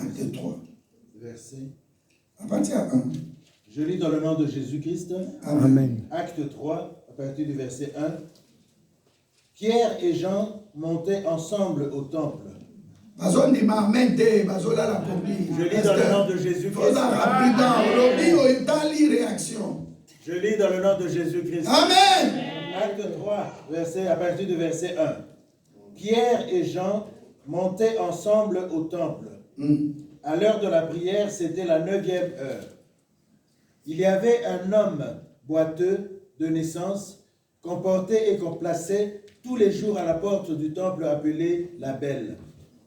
Acte 3. Verset. À partir de 1. Je lis dans le nom de Jésus-Christ. Amen. Acte 3, à partir du verset 1. Pierre et Jean montaient ensemble au temple. Je lis dans le nom de Jésus-Christ. Je lis dans le nom de Jésus-Christ. Amen. Acte 3, à partir du verset 1. Pierre et Jean montaient ensemble au temple. À l'heure de la prière, c'était la 9e heure. Il y avait un homme boiteux de naissance qu'on portait et qu'on plaçait tous les jours à la porte du temple appelé la Belle,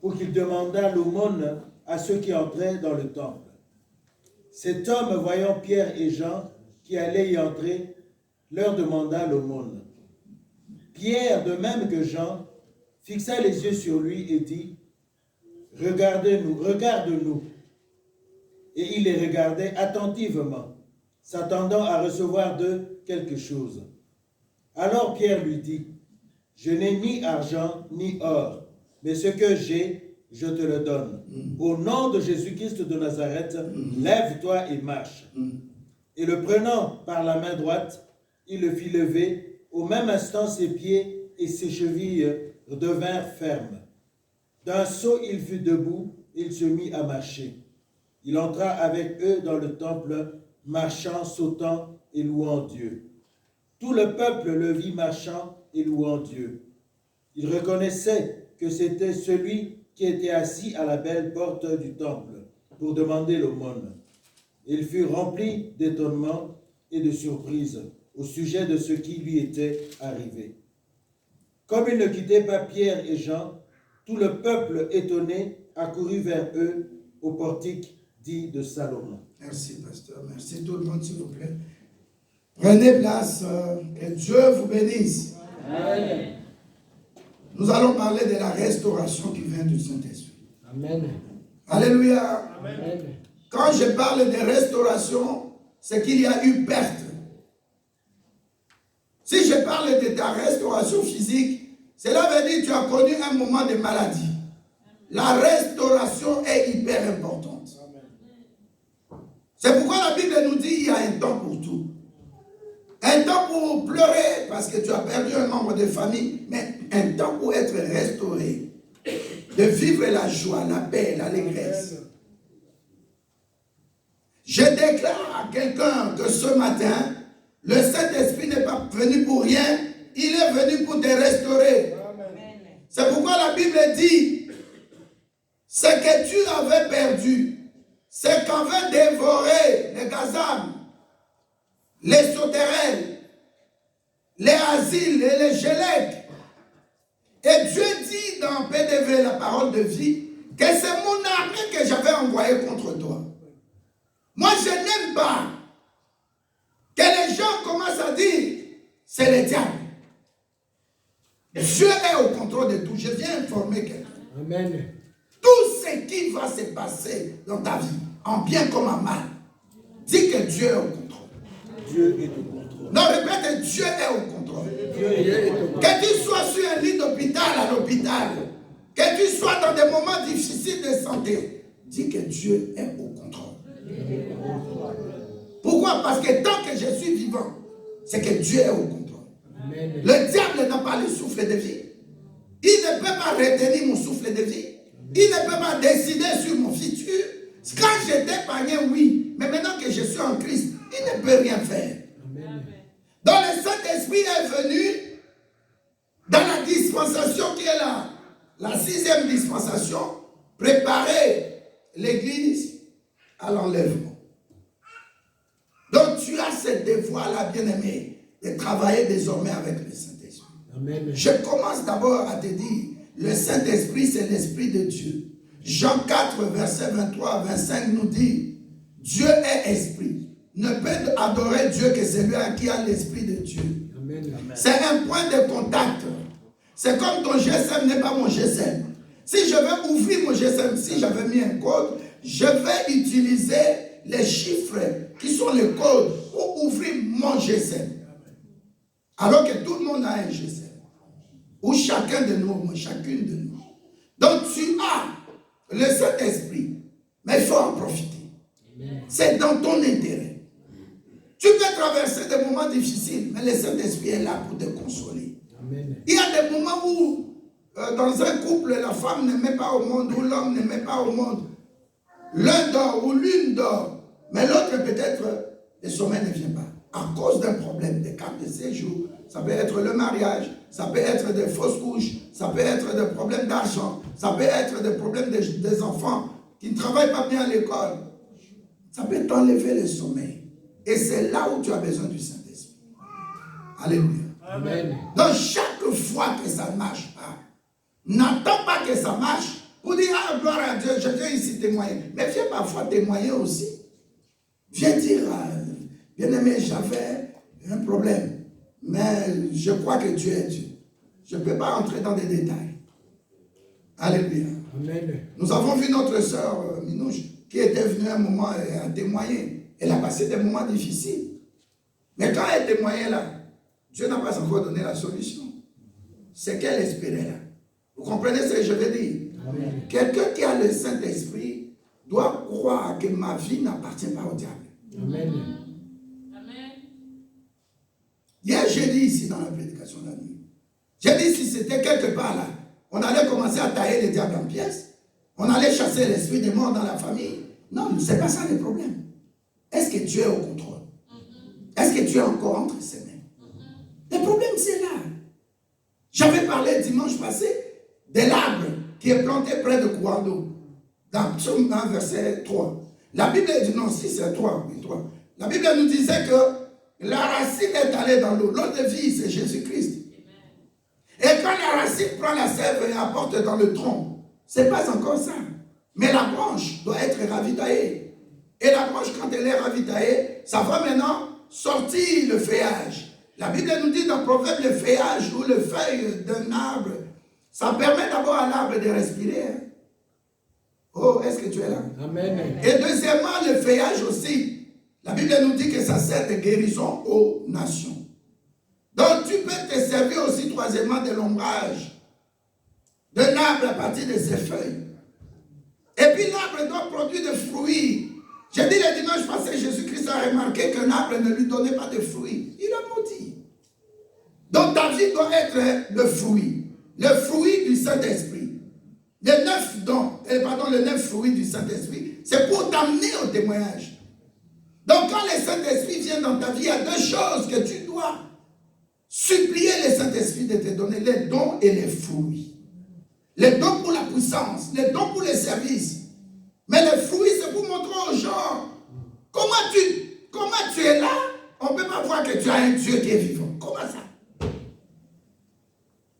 pour qu'il demandât l'aumône à ceux qui entraient dans le temple. Cet homme, voyant Pierre et Jean qui allaient y entrer, leur demanda l'aumône. Pierre, de même que Jean, fixa les yeux sur lui et dit, « Regardez-nous, regarde-nous. » Et il les regardait attentivement, s'attendant à recevoir d'eux quelque chose. Alors Pierre lui dit, « Je n'ai ni argent ni or, mais ce que j'ai, je te le donne. Au nom de Jésus-Christ de Nazareth, lève-toi et marche. » Et le prenant par la main droite, il le fit lever. Au même instant, ses pieds et ses chevilles devinrent fermes. D'un saut, il fut debout, il se mit à marcher. Il entra avec eux dans le temple, marchant, sautant et louant Dieu. Tout le peuple le vit marchant et louant Dieu. Il reconnaissait que c'était celui qui était assis à la belle porte du temple pour demander l'aumône. Il fut rempli d'étonnement et de surprise au sujet de ce qui lui était arrivé. Comme il ne quittait pas Pierre et Jean, tout le peuple étonné accourut vers eux au portique dit de Salomon. Merci, pasteur. Merci tout le monde, s'il vous plaît. Prenez place, que Dieu vous bénisse. Amen. Nous allons parler de la restauration qui vient du Saint-Esprit. Amen. Alléluia. Amen. Quand je parle de restauration, c'est qu'il y a eu perte. Si je parle de ta restauration physique, cela veut dire que tu as connu un moment de maladie. La restauration est hyper importante. C'est pourquoi la Bible nous dit qu'il y a un temps pour tout. Un temps pour pleurer parce que tu as perdu un membre de famille, mais un temps pour être restauré. De vivre la joie, la paix, l'allégresse. Je déclare à quelqu'un que ce matin, le Saint-Esprit n'est pas venu pour rien, il est venu pour te restaurer. C'est pourquoi la Bible dit, ce que tu avais perdu, c'est qu'avait dévoré les gazam, les sauterelles, les asiles et les gélèques. Et Dieu dit dans PDV, la parole de vie, que c'est mon armée que j'avais envoyée contre toi. Moi, je n'aime pas que les gens commencent à dire, c'est le diable. Dieu est au contrôle de tout. Je viens informer quelqu'un. Amen. Tout ce qui va se passer dans ta vie, en bien comme en mal, dis que Dieu est au contrôle. Dieu est au contrôle. Non, répète, Dieu est au contrôle. Dieu est au contrôle. Que tu sois sur un lit d'hôpital à l'hôpital, que tu sois dans des moments difficiles de santé, dis que Dieu est au contrôle. Pourquoi? Parce que tant que je suis vivant, c'est que Dieu est au contrôle. Amen. Le diable n'a pas le souffle de vie. Il ne peut pas retenir mon souffle de vie. Il ne peut pas décider sur mon futur. Quand j'étais païen, oui. Mais maintenant que je suis en Christ, il ne peut rien faire. Amen. Donc le Saint-Esprit est venu dans la dispensation qui est la 6e dispensation, préparer l'Église à l'enlèvement. Donc tu as ce devoir-là, bien-aimé, de travailler désormais avec le Saint-Esprit. Amen. Je commence d'abord à te dire, le Saint-Esprit, c'est l'Esprit de Dieu. Jean 4, verset 23 à 25 nous dit, Dieu est Esprit. Ne peut adorer Dieu que celui qui a l'Esprit de Dieu. Amen. C'est un point de contact. C'est comme ton GSM n'est pas mon GSM. Si je veux ouvrir mon GSM, si j'avais mis un code, je vais utiliser les chiffres qui sont les codes pour ouvrir mon GSM. Alors que tout le monde a un GSM. Ou chacun de nous, chacune de nous. Donc tu as le Saint-Esprit Mais il faut en profiter. C'est dans ton intérêt. Tu peux traverser des moments difficiles, mais le Saint-Esprit est là pour te consoler. Amen. Il y a des moments où, dans un couple, la femme ne met pas au monde, ou l'homme ne met pas au monde. L'un dort ou l'une dort, mais l'autre peut-être, le sommeil ne vient pas. À cause d'un problème, des cartes de séjour, ça peut être le mariage, ça peut être des fausses couches, ça peut être des problèmes d'argent, ça peut être des problèmes des enfants qui ne travaillent pas bien à l'école. Ça peut t'enlever le sommeil. Et c'est là où tu as besoin du Saint-Esprit. Alléluia. Amen. Donc chaque fois que ça ne marche pas, n'attends pas que ça marche pour dire, ah, gloire à Dieu, je viens ici témoigner. Mais viens parfois témoigner aussi. Viens dire, bien-aimé, j'avais un problème, mais je crois que Dieu est Dieu. Je ne peux pas entrer dans des détails. Alléluia. Amen. Nous avons vu notre sœur Minouche qui était venue un moment à témoigner. Elle a passé des moments difficiles. Mais quand elle témoignait là, Dieu n'a pas encore donné la solution. C'est qu'elle espérait là. Vous comprenez ce que je veux dire? Quelqu'un qui a le Saint-Esprit doit croire que ma vie n'appartient pas au diable. Amen. Hier, j'ai dit ici dans la prédication de la nuit, j'ai dit si c'était quelque part là, on allait commencer à tailler les diables en pièces, on allait chasser l'esprit des morts dans la famille. Non, ce n'est pas ça le problème. Est-ce que Dieu est au contrôle? Est-ce que Dieu est encore entre ses mains? Le problème, c'est là. J'avais parlé dimanche passé de l'arbre qui est planté près de courant d'eau. Dans Psaume 1, verset 3. La Bible dit non, si c'est 3, oui, 3. La Bible nous disait que la racine est allée dans l'eau. L'eau de vie, c'est Jésus-Christ. Et quand la racine prend la sève et apporte dans le tronc, ce n'est pas encore ça. Mais la branche doit être ravitaillée. Et la branche, quand elle est ravitaillée, ça va maintenant sortir le feuillage. La Bible nous dit dans Proverbe, le feuillage ou le feuille d'un arbre, ça permet d'abord à l'arbre de respirer. Oh, est-ce que tu es là? Amen. Et deuxièmement, le feuillage aussi. La Bible nous dit que ça sert de guérison aux nations. Donc tu peux te servir aussi troisièmement de l'ombrage d'un arbre à partir de ses feuilles. Et puis l'arbre doit produire des fruits. J'ai dit le dimanche passé, Jésus-Christ a remarqué qu'un arbre ne lui donnait pas de fruits. Il a maudit. Donc ta vie doit être le fruit du Saint-Esprit. Les 9 dons, les 9 fruits du Saint-Esprit, c'est pour t'amener au témoignage. Donc quand le Saint-Esprit vient dans ta vie, il y a deux choses que tu dois supplier le Saint-Esprit de te donner, les dons et les fruits. Les dons pour la puissance, les dons pour les services. Mais les fruits, c'est pour montrer aux gens comment tu es là. On ne peut pas voir que tu as un Dieu qui est vivant. Comment ça?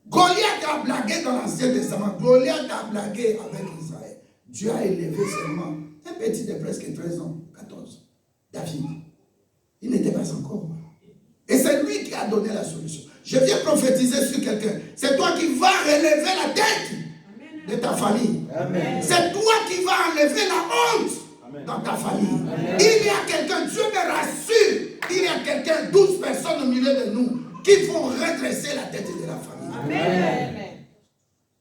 Goliath a blagué dans l'Ancien Testament. Goliath a blagué avec Israël. Dieu a élevé seulement un petit de presque 13 ans, 14. David. Il n'était pas encore. Et c'est lui qui a donné la solution. Je viens prophétiser sur quelqu'un. C'est toi qui vas relever la tête de ta famille. C'est toi qui vas enlever la honte dans ta famille. Amen. Il y a quelqu'un, Dieu me rassure, il y a quelqu'un, 12 personnes au milieu de nous qui vont redresser la tête de la famille. Amen.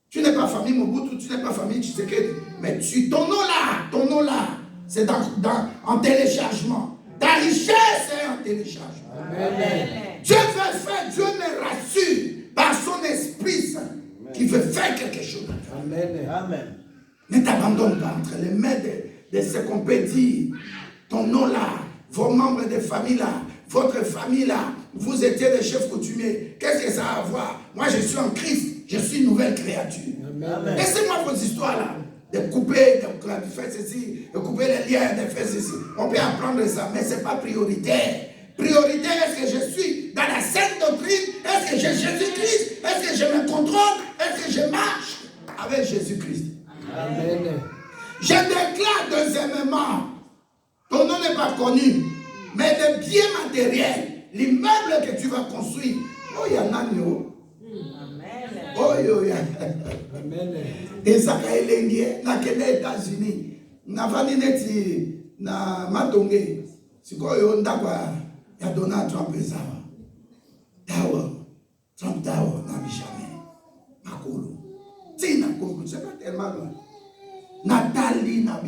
Tu n'es pas famille Mobutu, tu n'es pas famille Tshisekedi, mais ton nom là, c'est en téléchargement. Ta richesse est en téléchargement. Amen. Dieu veut faire, Dieu me rassure par son Esprit Saint qui veut faire quelque chose. Amen. Amen. Ne t'abandonne pas entre les mains de ce qu'on peut dire. Ton nom là, vos membres de famille là, votre famille là, vous étiez des chefs coutumiers. Qu'est-ce que ça a à voir? Moi je suis en Christ, je suis une nouvelle créature. Amen. Laissez-moi vos histoires là. De couper, de faire ceci, de couper les liens, de faire ceci. On peut apprendre ça, mais ce n'est pas prioritaire. Prioritaire, est-ce que je suis dans la sainte doctrine? Est-ce que j'ai Jésus-Christ? Est-ce que je me contrôle? Est-ce que je marche avec Jésus-Christ? Amen. Je déclare deuxièmement, ton nom n'est pas connu, mais le bien matériel, l'immeuble que tu vas construire, oh, il y en a nous. Oh, il y a. Amen. Et ça, il est dans les États-Unis. Na vanineti na matonge. Si quoi il y a Donald Trump et ça. Trump Tower n'a jamais. Makolo. C'est pas tellement loin. Nathalie n'a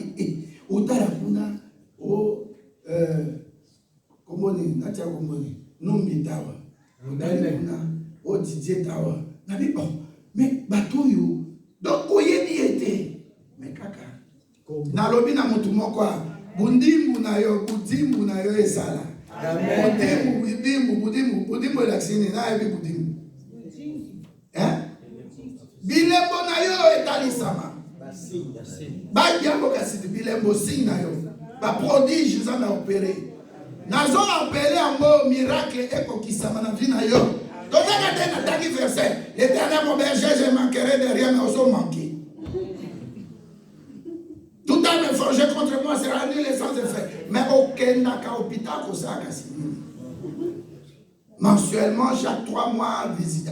Utala kuna o komoni natia komoni numbi tawa. Utala kuna o Didier tawa. Nabi oh mais bateau yo donc oyebi ete mais kaka. Na lobi na mutu moko bundimbu na yo esala. Amen. Budimbu elaksini na ebi budimbu. Hein? Bilembo na yo etalisama. Ba diambo kasi bilembo sing na yo. Ba prodige za na opérer. Nazo opérer ambo miracle ekokisama na vie na yo. Donc regardez na taki verset. L'Éternel mon berger, je manquerai de rien mais aussi manquer. Tout à me forgé contre moi sera nul et sans effet. Mais aucun n'a qu'à hôpital pour ça. Mensuellement, chaque 3 mois, visite.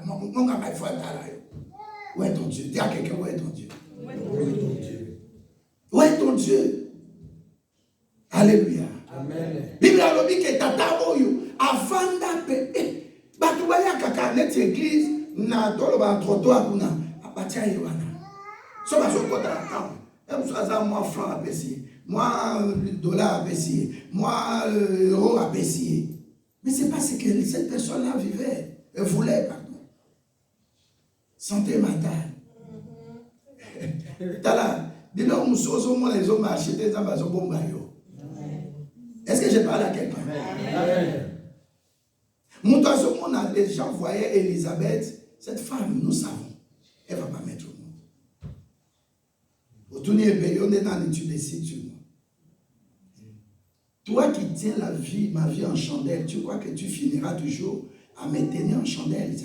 Mon gars, il faut être là. Où est ton Dieu? Dis à quelqu'un, où est ton Dieu? Où est ton Dieu? Alléluia. Amen. Bible a dit que tata oyo avant d'appel. Batubaya kaka net église na tolo ba trottoir kuna apatia yewana. So ba so kota account. Moi franc à payer, moi dollar à payer, moi euro à payer. Mais c'est pas ce que cette personne-là vivait. Elle voulait, pardon. Santé mentale. Dis-leur, les hommes acheté des ambassades pour Mario. Est-ce que je parle à quelqu'un? Les gens voyaient Elisabeth, cette femme, nous savons, elle ne va pas mettre au monde. On est dans l'étude des sites. Toi qui tiens ma vie en chandelle, tu crois que tu finiras toujours à me tenir en chandelle.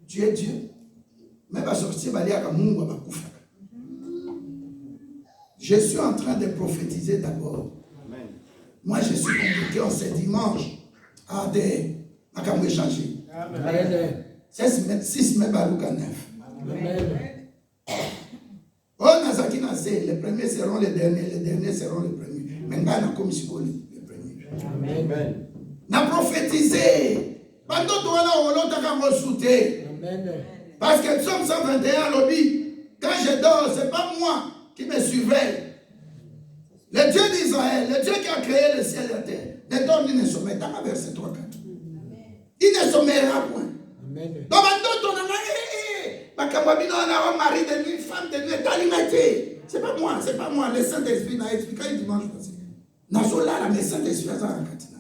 Tu es Dieu. Mais je suis en train de prophétiser d'abord. Moi, je suis convoqué en ce dimanche à des échanger. 6 mai Barouka 9. Oh, les premiers seront les derniers seront les premiers. Mais nous avons comme si les premiers. Amen. N'a prophétisé. Parce que Psaume 121 lobby, quand je dors, ce n'est pas moi qui me surveille. Le Dieu d'Israël, le Dieu qui a créé le ciel et la terre, ne donne ni ne sommet. Dans la verset 3, 4. Il ne sommera point. Amen. Donc, un mari de nuit, femme de nuit, est c'est pas moi, le Saint-Esprit n'a expliqué le dimanche passé. Nazola, le Saint-Esprit a expliqué.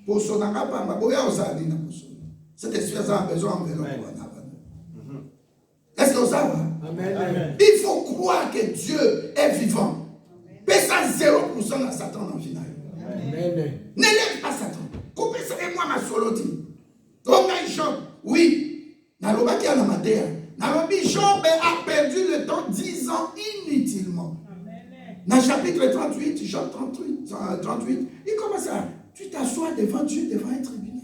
Pour son angapa, Saint-Esprit a besoin de est-ce que vous savez? Il faut croire que Dieu est vivant. Pesa 0% à Satan en final. N'élève pas Satan. Coupez ça et moi ma soloti. Donc, Job, oui. Nalobaki à la matière. Nalobi, Job a perdu le temps 10 ans inutilement. Dans le chapitre 38, Job 38, il commence à, tu t'assois devant Dieu, devant un tribunal.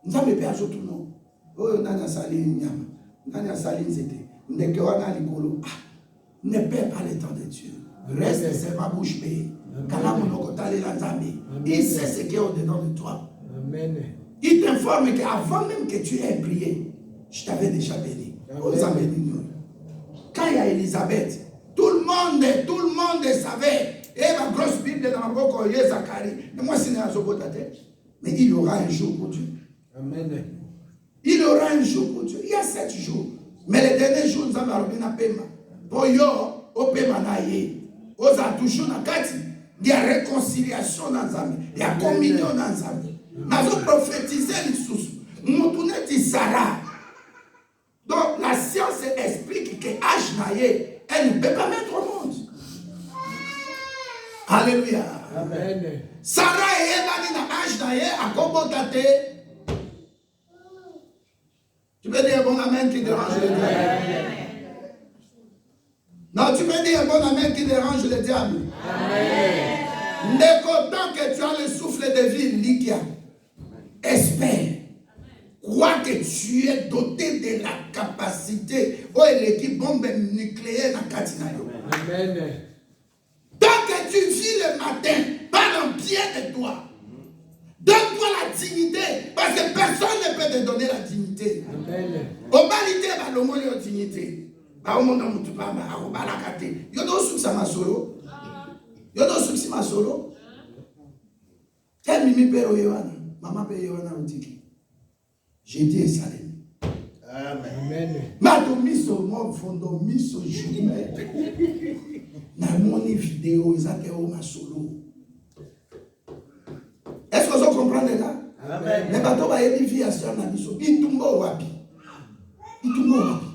Nous avons perdu tout le monde. Oh, Nana Saline Nyama, Nana Saline Zete, Nekewana Likolo. Ne perds pas le temps de Dieu. Reste, c'est ma bouche payée. Il sait ce qui est au-dedans de toi. Amen. Il t'informe qu'avant même que tu aies prié, je t'avais déjà béni. Quand il y a Elisabeth, tout le monde savait. Et ma grosse Bible dans ma boca, il y a Zacharie. Mais moi, c'est un jour pour ta tête. Mais il y aura un jour pour Dieu. Amen. Il y aura un jour pour Dieu. Il y a 7 jours. Mais les derniers jours, nous avons un paiement. Pour yo, au paiement, aux atouchons dans Kati. Il y a réconciliation dans Zambie. Il y a communion dans Zambie. Nous avons prophétisé les sous. Nous avons dit Sarah. Donc la science explique que H-Naye, elle ne peut pas mettre au monde. Alléluia. Amen. Sarah et Eva H-Naye à Kobotate. Tu peux dire un bon amen qui dérange le diable. Non, tu peux dire un bon amen qui dérange le diable. Amen. Dès qu'autant que tu as le souffle de vie, Likia, espère. Crois que tu es doté de la capacité. Oh, l'équipe bombe nucléaire dans Katinayo. Amen. Tant que tu vis le matin, parle bien de toi. Donne-toi la dignité. Parce que personne ne peut te donner la dignité. Amen. Au balité, va le mot de dignité. Ba omonda mutu pamba akobalaka te. Yo do sukisa masolo. Yo do sukisi masolo. Quel mimi père Yohana, maman père Yohana Otiki. J'ai dit Salem. Amen. Mato miso mo fondo miso jume. Na moni vidéo ezake o masolo. Est-ce que vous comprenez là? Amen. Mais bato ba yebi vie asio na biso. Itumbo wapi? Itumbo wapi?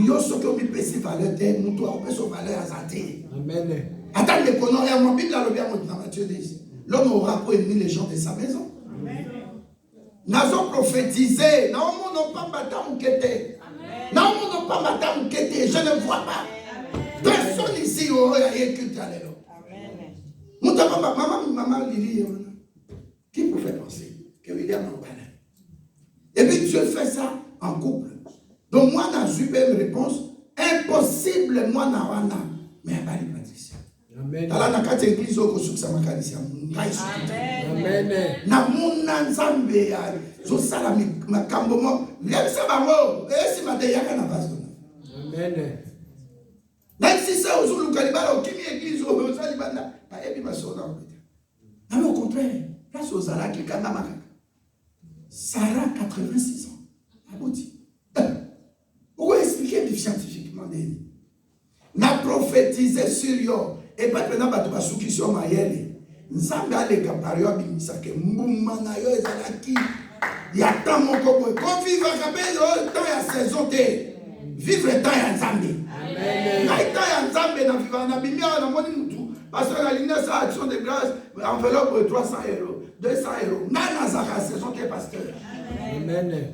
Yo soki omi pesi valeur te, mutu akopeso valeur azate. Amen. Attends, les connards, il y a mon Bible à l'objet dans Matthieu 10. L'homme aura pas aimé les gens de sa maison. Nazo prophétisé. Naomo non pas madame Kete. Naomo non pas madame Kete. Je ne vois pas. Personne ici aurait écouté à l'élo. Maman Lili, qui pouvait penser que William en parlait? Et puis Dieu fait ça en couple. Donc moi, dans une même réponse, impossible, moi, dans Wana. Mais à Bali Patricia. Amen. Tala na kati église oko sukisa makanisa ngai sukuta. Amen. Na muna nzambe ya zo sala makambo mo yebisa bango esi mate yaka na baso. Amen. Même si ça ozuluka libala okimi église o zo libanda ba ebi basona okita. Mais au contraire, place aux Zara qui kanga makaka. Sarah 86 ans. Abouti. Pourquoi expliquer scientifiquement des na prophétisé sur yo. Et pas maintenant, tu vas souki sur ma yelle. Nzambe aleka pariode bimisake mbuma na yo ezalaki. Ya temps moko boy. Ko vivre kapé temps ya saison te. Vivre temps ya Nzambe. Amen. Na temps ya Nzambe na vivre na bimia na moni mutu. Parce que la ligne sa action de grâce enveloppe 300 €, 200 €. Na na zaka saison te pasteur. Amen.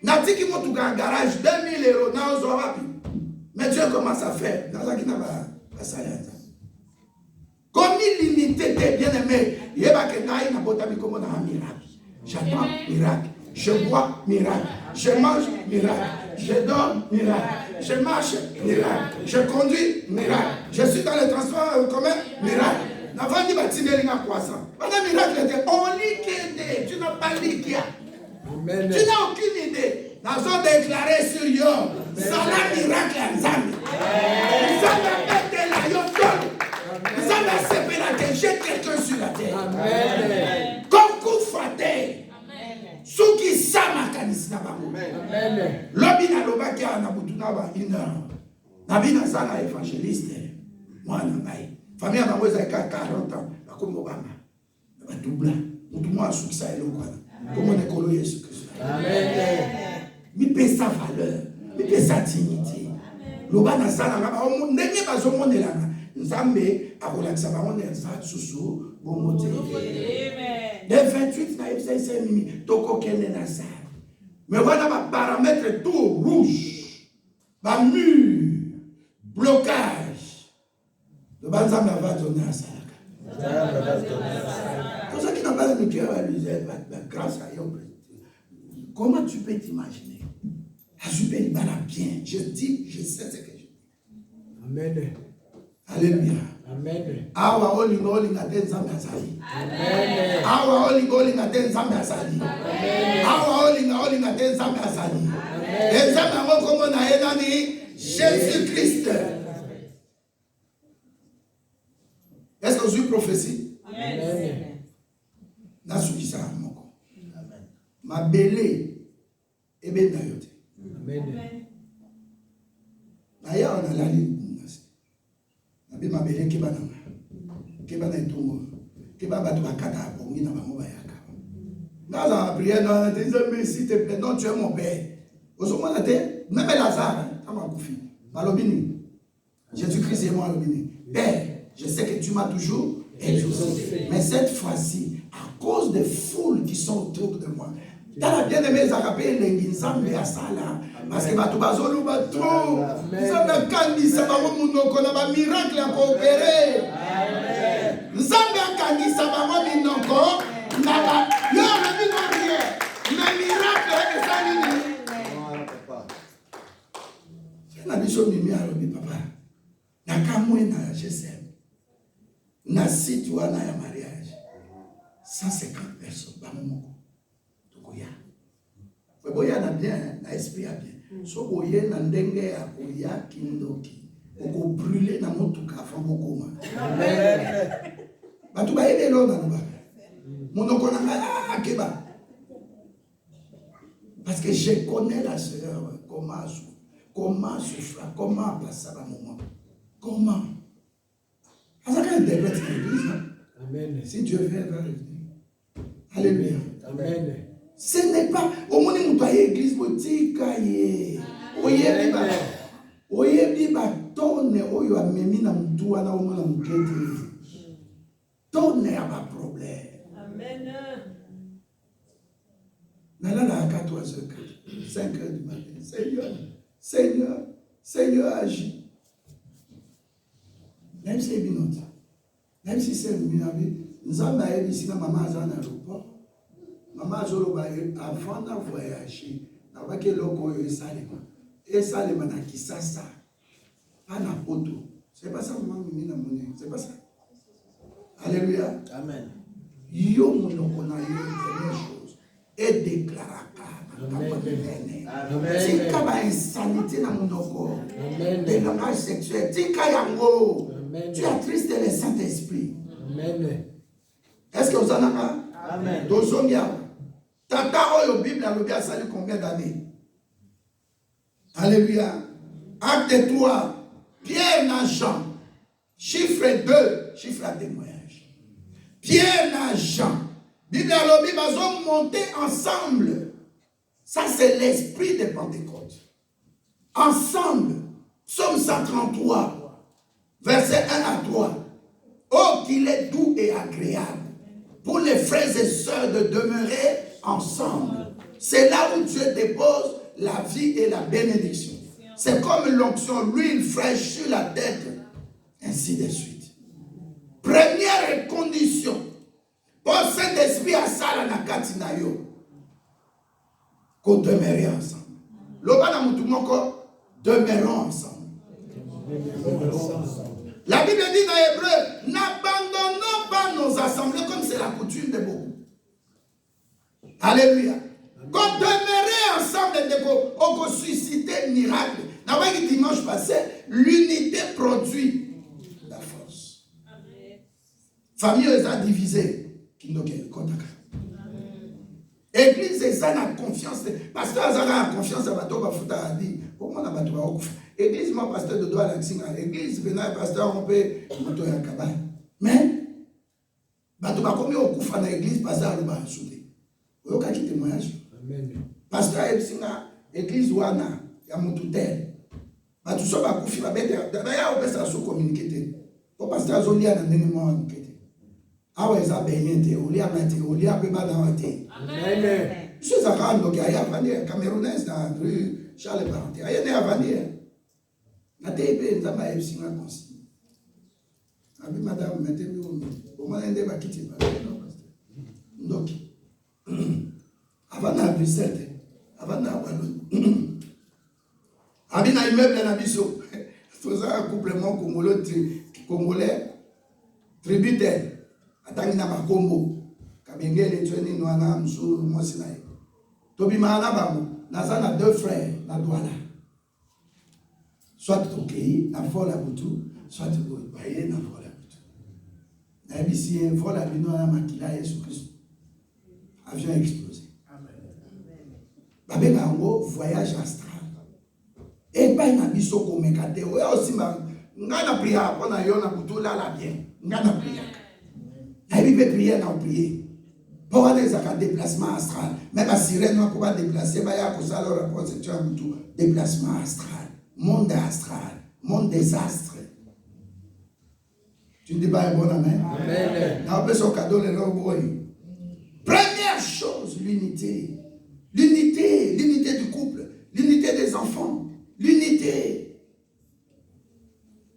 Na tiki mutu ga garage 2000 € na ozo wapi. Mais Dieu commence à faire. Dans la qui n'a pas ça. Comme illimité, bien aimé, il y a un miracle. J'attends miracle. Je bois miracle. Je mange miracle. Je dors miracle. Je marche miracle. Je conduis miracle. Je suis dans les transports en commun miracle. N'avant dit bâtiment il y a croissant. Pendant miracle, on lit qu'il tu n'as pas dit qu'il y a. Amen. Tu n'as aucune idée. Nous avons déclaré sur yo. Ça la miracle à Nzambe. Nzambe a fait la yotolo. Nzambe a séparé la terre. J'ai quelqu'un sur la terre. Amen. Comme coup fraté. Ceux qui savent ma canisse n'a pas mourir. Amen. L'homme n'a pas qui a n'aboutouna ba une heure. N'abina ça la évangéliste. Moi n'a pas. Famille a m'envoyé 40 ans. La comme Obama. La double. Tout le monde a sous ça et le quoi. Comment on est collé Jésus Christ. Amen. Mi pèse sa valeur, mi pèse sa dignité. Loba na sana ngaba o ndenge bazomondela na Nzambe akolakisa bango na nzat susu bomote. Amen. Le 28 na FCC mimi toko kende na sa. Mais voilà ba paramètres tout rouge. Ba mur, blocage. Le Nzambe va donner à ça. Pour ceux qui n'ont pas de cœur à lui, grâce à eux. Comment tu peux t'imaginer? Azubé il va bien. Je dis, je sais ce que je dis. Amen. Alléluia. Amen. Awa oli ngate nzambe azali. Amen. Awa oli ngate nzambe azali. Awa oli ngate nzambe azali. Nzambe ngo komo na ye nani? Jésus-Christ. Est-ce que vous avez prophétie? Amen. Nasukisa moko. Amen. Mabele ebe na yote. Amen. Naya on a la ligne. Nabi mabele ke bana. Ke bana etongo. Ke baba to bakata bongi na bango bayaka. Dans la prière dans tes amis s'il te plaît, non tu es mon père. Osomona te même Lazare, ça m'a confié. Malobini. Jésus-Christ est moi malobini. Père, je sais que tu m'as toujours exaucé. Mais cette fois-ci, à cause des foules qui sont autour de moi, dans la bien-aimée, ça rappelle les Nzambe à ça là. Parce que Bato Bazolo Bato, Nzambe Kandi, ça va un miracle à coopérer. Nzambe Kandi, ça va un miracle. Naba, il y a un miracle. Mais miracle, c'est ça. C'est la mission de Mimi papa. Nakamwe na GSM. Na site wana ya mariage. 150 personnes. Bamoko. Tokoya. Boya na bien, na esprit a bien. So oye na ndenge ya koya kindoki. Oko brûler na motuka avant bokoma. Amen. Batu ba ebe lo na ba. Monoko na nga keba. Parce que je connais la sœur, comment souffrir, comment passer un moment. Comment? Ça interprète l'église. Amen. Si Dieu veut, elle va revenir. Alléluia. Amen. Ce n'est pas au moment où tu as l'église, tu as oyebi ba tonne oyo amemi na mtu wana omona mukete. Tonne ya ba problème. Amen. Nalala à 4h, 5h du matin. Seigneur, agis. Même si c'est binoti. Même si c'est binabi, nous avons ici na maman à l'aéroport. Maman avant de voyager, nous avons que l'oko yo esalema. Esalema na kisasa. Pas na poto. C'est pas ça maman mimi na moni. C'est pas ça. Alléluia. Amen. Yo monoko na yo première chose. Et déclara tika ba insanité na monoko. Des langages sexuels. Tika yango. Tu as triste le Saint-Esprit. Amen. Est-ce que vous en avez? Amen. Dozongia. Tata oyo Bible alobi asali combien d'années? Alléluia. Acte 3. Pierre na Jean. Chiffre 2. Chiffre à témoignage. Pierre na Jean. Bible alobi bazo monter ensemble. Ça c'est l'esprit de Pentecôte. Ensemble. Psaume 133. Verset 1 à 3. Oh, qu'il est doux et agréable pour les frères et sœurs de demeurer ensemble. C'est là où Dieu dépose la vie et la bénédiction. C'est comme l'onction, l'huile fraîche sur la tête, ainsi de suite. Première condition pour Saint-Esprit à Sala na Katinayo, qu'on demeurer ensemble. L'Obana Moutoumoko, demeurons ensemble. La Bible dit dans Hébreu, n'abandonnons pas nos assemblées comme c'est la coutume de beaucoup. Alléluia. Qu'on demeurer ensemble, on peut susciter miracle. Dans le dimanche passé, l'unité produit la force. Famille est à diviser. Église est ça la confiance. Pasteur a confiance à Bato Bafuta a dit. Pourquoi on a Bato Bafuta? Église, moi, pasteur de droit à l'Axinga. Église, venant, pasteur, on peut monter un cabane. Mais, Bato Bakomi au Koufa dans l'église, pasteur a le soudé. Vous avez un témoignage? Pasteur a église Wana, il y a mon toutel. Bato Soba Koufi, d'ailleurs, on peut s'en communiquer. Pour pasteur Zolia, dans le moment où awa eza benyete olia mate olia pe bana wate amen je zaka ndo ya vanir camerounaise na rue Charles Parenté ayene ya vanir na tebe nzamba esinga konsi abi madame metemi o mwana ende bakiti ba ndoki avana Bruxelles avana walo abi na immeuble na biso toza couplement congolais tributaire atangi na makombo kabengele tweni nwana msulu mosi naye tobima na bango naza na deux frères na douala soit tokei na fola butu soit baye na fola butu na bisi fola bino na makila Yesu Christ avion explosé babenga yango voyage astral epai na biso komeka te oyo osimba nga na prière mpona yo na butu lala bien nga na prière. La Bible peut prier dans prier. Pour aller à un déplacement astral. Même à sirène, on peut déplacer. Il y a un rapport sexuel. Déplacement astral. Monde astral. Monde des astres. Tu ne dis pas un bon amen? Amen. On peut son cadeau le boy. Première chose, l'unité. L'unité. L'unité du couple. L'unité des enfants. L'unité.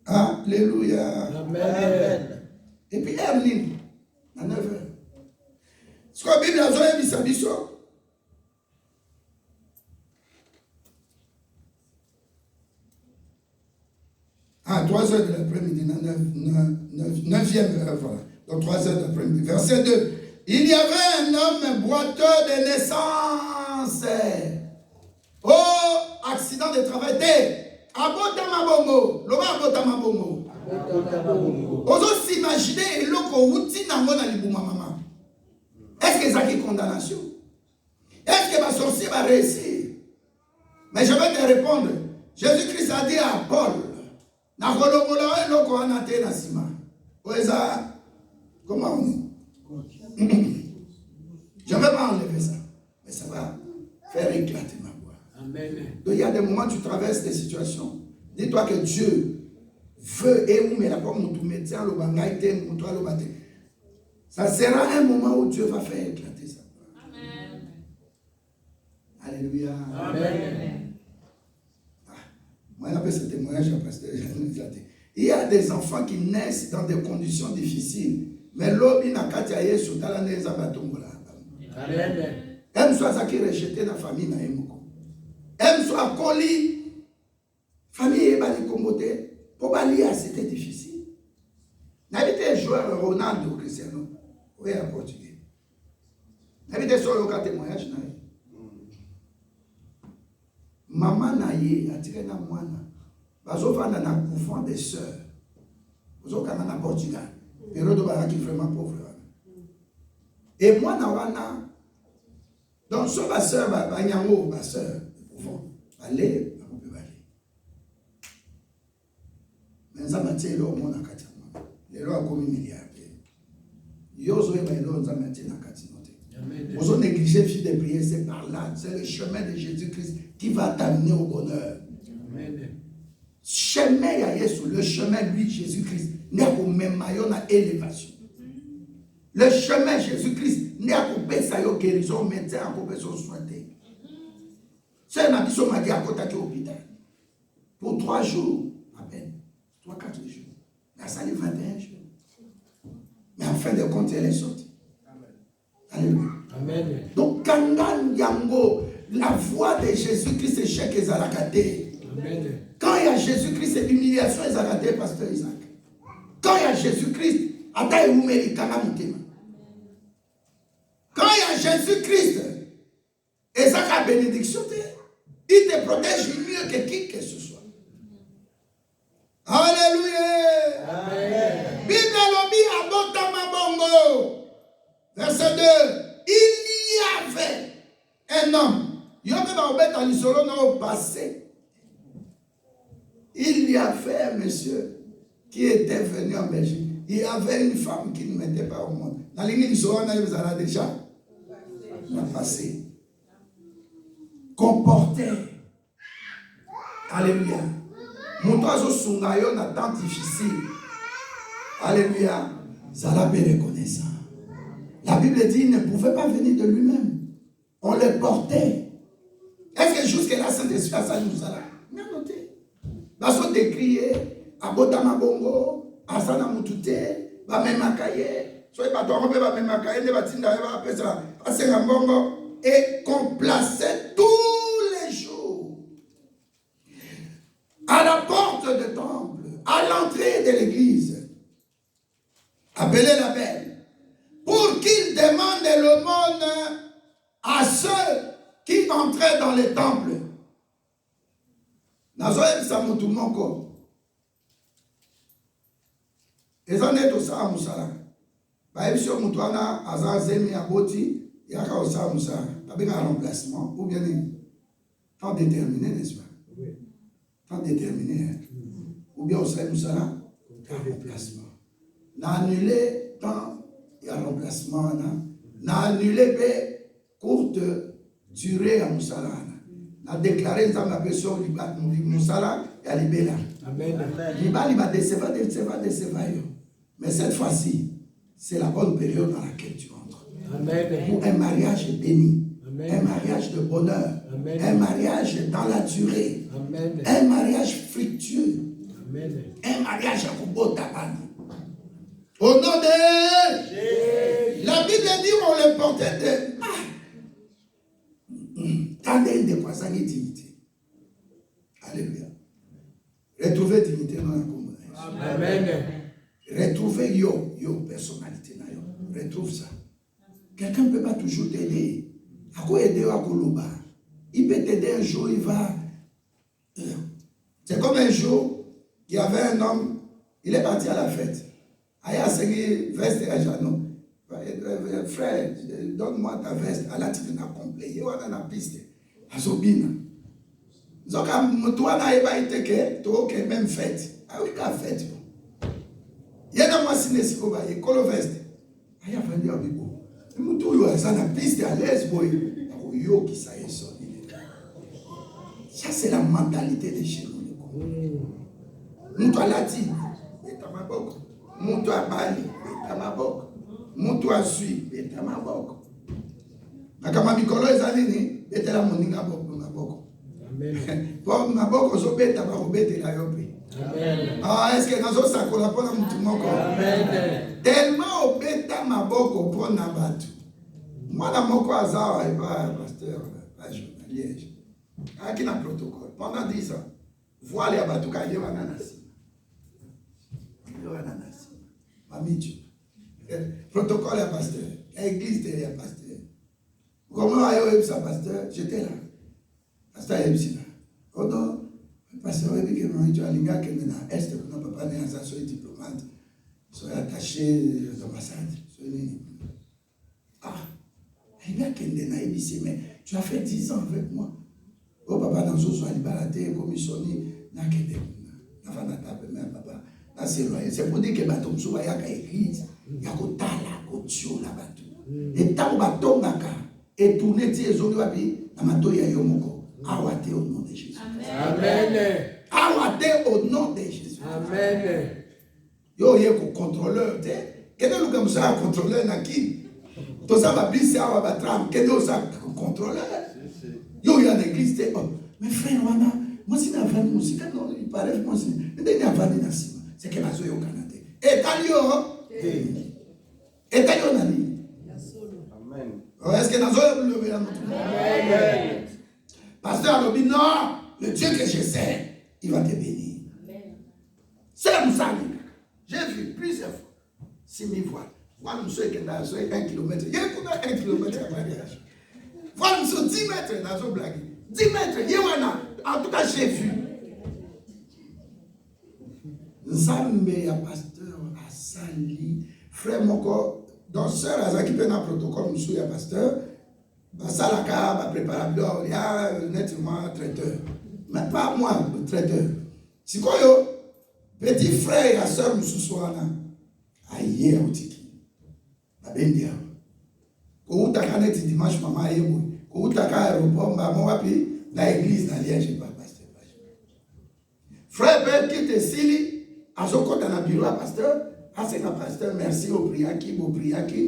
Alléluia. Amen. Et puis, Hermine. À 9h. Ce que la Bible a dit, c'est biso. À 3h de l'après-midi, 9e heure, voilà. Donc 3h de l'après-midi. Verset 2. Il y avait un homme boiteux de naissance. Oh, accident de travail, abota mabongo, loba abota mabongo. Ozo s'imaginer eloko uti nango na libuma mama. Est-ce que ça qui condamnation? Est-ce que ma sorcier va réussir? Mais je vais te répondre. Jésus-Christ a dit à Paul, na kolongola eloko wana te na sima. Oeza, comment on dit? Je ne vais pas enlever ça, mais ça va faire éclater ma voix. Amen. Donc il y a des moments où tu traverses des situations. Dis-toi que Dieu veut et où met la pomme où tu mets le bangaïté, où tu as le bâté. Ça sera un moment où Dieu va faire éclater ça. Amen. Alléluia. Amen. Moi, j'appelle ce témoignage parce que il y a des enfants qui naissent dans des conditions difficiles. Mais l'homme n'a qu'à dire Yesu dans la neige à Batongola. Amen. Aime soit ça qui est rejeté dans la famille na Emoko. Aime soit coli. Famille est bali comboté. Pour bali c'était difficile. N'habitez joueur Ronaldo Cristiano. Oui, à Portugais. N'habitez sur le témoignage na. Maman na ye attiré na mwana. Bazofana na couvent des sœurs. Bazokana na Portugal. Période qui est vraiment pauvre. Et moi, Nawana, donc, sur ma soeur, ma soeur, allez, on peut aller. Mais ça m'a dit, l'homme, on a quatre mois. Les lois comme un milliard. Yozo et Maïlo, ça m'a dit, on a quatre mois. Vous avez négligé de prier, c'est par là. C'est le chemin de Jésus-Christ qui va t'amener au bonheur. Amen. Chemin à Jésus, le chemin, lui, Jésus-Christ, n'est pas au même maillot à élévation. Le chemin Jésus-Christ n'est pas pour ça yo guérison, médecin, à couper son soin. C'est un habit m'a dit à côté de l'hôpital. Pour 3 jours, à peine. 3-4 jours. Il a sali 21 jours. Mais en fin de compte, elle est sortie. Alléluia. Amen. Donc, Kangan Yango, la voix de Jésus-Christ est chèque et Zalakate. Amen. Quand il y a Jésus-Christ, c'est l'humiliation et Zalakate, pasteur Isaac. Quand il y a Jésus-Christ, quand il y a Jésus-Christ, et ça la bénédiction, il te protège mieux que qui que ce soit. Alléluia. Amen. Bible lobi abotama bongo. Verset 2. Il y avait un homme. Il y avait au passé. Il y avait un monsieur qui était venu en Belgique. Il y avait une femme qui ne mettait pas au monde. Dans l'église, on a déjà passé. Comporté. Alléluia. Mon oiseau sungayo n'a tant difficile. Alléluia. Ça l'a bien reconnaissant. La Bible dit qu'il ne pouvait pas venir de lui-même. On le portait. Est-ce que jusque-là, Saint-Esprit a ça nous a là? Bien noté. Parce qu'on décrit à Botama Bongo, à Sana Moutouté, à Memakaye, soit pas toi, on peut pas Memakaye, ne va pas ça, à Sengambongo, et qu'on plaçait tous les jours à la porte du temple, à l'entrée de l'église, appelez la belle, pour qu'il demande l'aumône à ceux qui entraient dans les temples. Nazoem Samutumoko. Ezane to sa musala. Ba ebisho mutwana azazemi aboti yaka osa musala. Tabenga remplacement ou bien temps déterminé, n'est-ce pas? Oui. Temps déterminé. Hein? Ou bien osa musala remplacement. Na annulé temps et remplacement na annulé pe courte durée à musala. Na déclaré nzambe apeso libat musala ya libela. Amen. Liba liba déceva yo. Mais cette fois-ci, c'est la bonne période dans laquelle tu entres. Amen. Pour un mariage béni. Amen. Un mariage de bonheur. Amen. Un mariage dans la durée. Amen. Un mariage fructueux. Amen. Un mariage à Kubo Tabani. Au nom de Jésus. La Bible dit on le portait de... Tandem de croissance et dignité. Alléluia. Retrouver dignité dans la communauté. Amen. Retrouver yo personnalité. Retrouve ça. Quelqu'un ne peut pas toujours t'aider. À quoi aider à Koloba? Il peut t'aider un jour, il va C'est comme un jour, il y avait un homme, il est parti à la fête. Aya sengi veste ya jano. Frère, donne-moi ta veste. Allah tu n'as complet. Il y a une piste. Azobina. Zoka toi na eba iteke, to que même fête. Ah oui, la fête. Il y a moi siné sikoba, il colo veste. Aya vandi obibo. Mutu yo ça na piste à l'aise boy. Yo qui ça est sonné. Ça c'est la mentalité de chez nous. Mutu alati, etamaboko. Mutu abali, etamaboko. Mutu asui, etamaboko. Nakama mikolo ezalini, etela moninga boko na boko. Amen. Pour na boko zo beta ba obete la yope. Amen. Ah, est-ce que nazo sakola pona mutu moko? Amen. Tellement obeta maboko pona batu. Mwana moko azawa eba pasteur, pas journalier. Aki na protocole. Pendant 10 ans, voile ya batu ka yewa na nasi. Yewa na nasi. Mamichu. Protocole ya pasteur. Église de ya pasteur. Comment ayo sa pasteur? J'étais là. Pasteur Ebsi là. Oh non, pasteur Ebi que mamichu alinga que na est que non papa ne asa soy diplomate. Soy attaché aux ambassades. Ah. Il y a quelqu'un qui dit, mais tu as fait 10 ans avec moi. Oh papa, dans ce soir, il a été commissionné. C'est pour dire que bateau il y a une église, il y a un tala, un tio là-bas. Et tant que bateau et tourner tes zones, il y a yomoko. Awate au nom de Jésus. Amen. Awate au nom de Jésus. Amen. Yo, il y a un contrôleur. Quel est le contrôleur qui? Tout ça va bien, c'est un batram. Quel est ça contrôleur? Yo, il y a une église. Mais frère, moi, si je suis musique, non, il paraît que moi, c'est que je suis au Canada. Et Talio, et Talio, Nani. Amen. Est-ce que nous avons levé la main? Amen. Pasteur Alobi, non, le Dieu que je sais, il va te bénir. C'est la moussane. J'ai vu plusieurs fois 6 000 fois. Voilà, monsieur, qui est dans 1 km. Il y a 1 km à mariage. Voilà, monsieur, 10 mètres dans une blague. 10 mètres, il y a en tout cas, j'ai vu. Zambé, pasteur, à Sali, frère Moko, danseur, à qui peut un protocole, monsieur, il y a pasteur. Basalaka, va préparer, il y a nettement traiteur. Mais pas moi, le traiteur. C'est quoi, yo? Petit frère et la soeur, monsieur, soit là. Aïe, autiki. Abendia. Ko utaka neti dimanche mama yebo. Ko utaka aéroport maman wapi na église na Liège pas pasteur. Frère Père qui te sili azoko dans bureau à pasteur, asena pasteur merci au priaki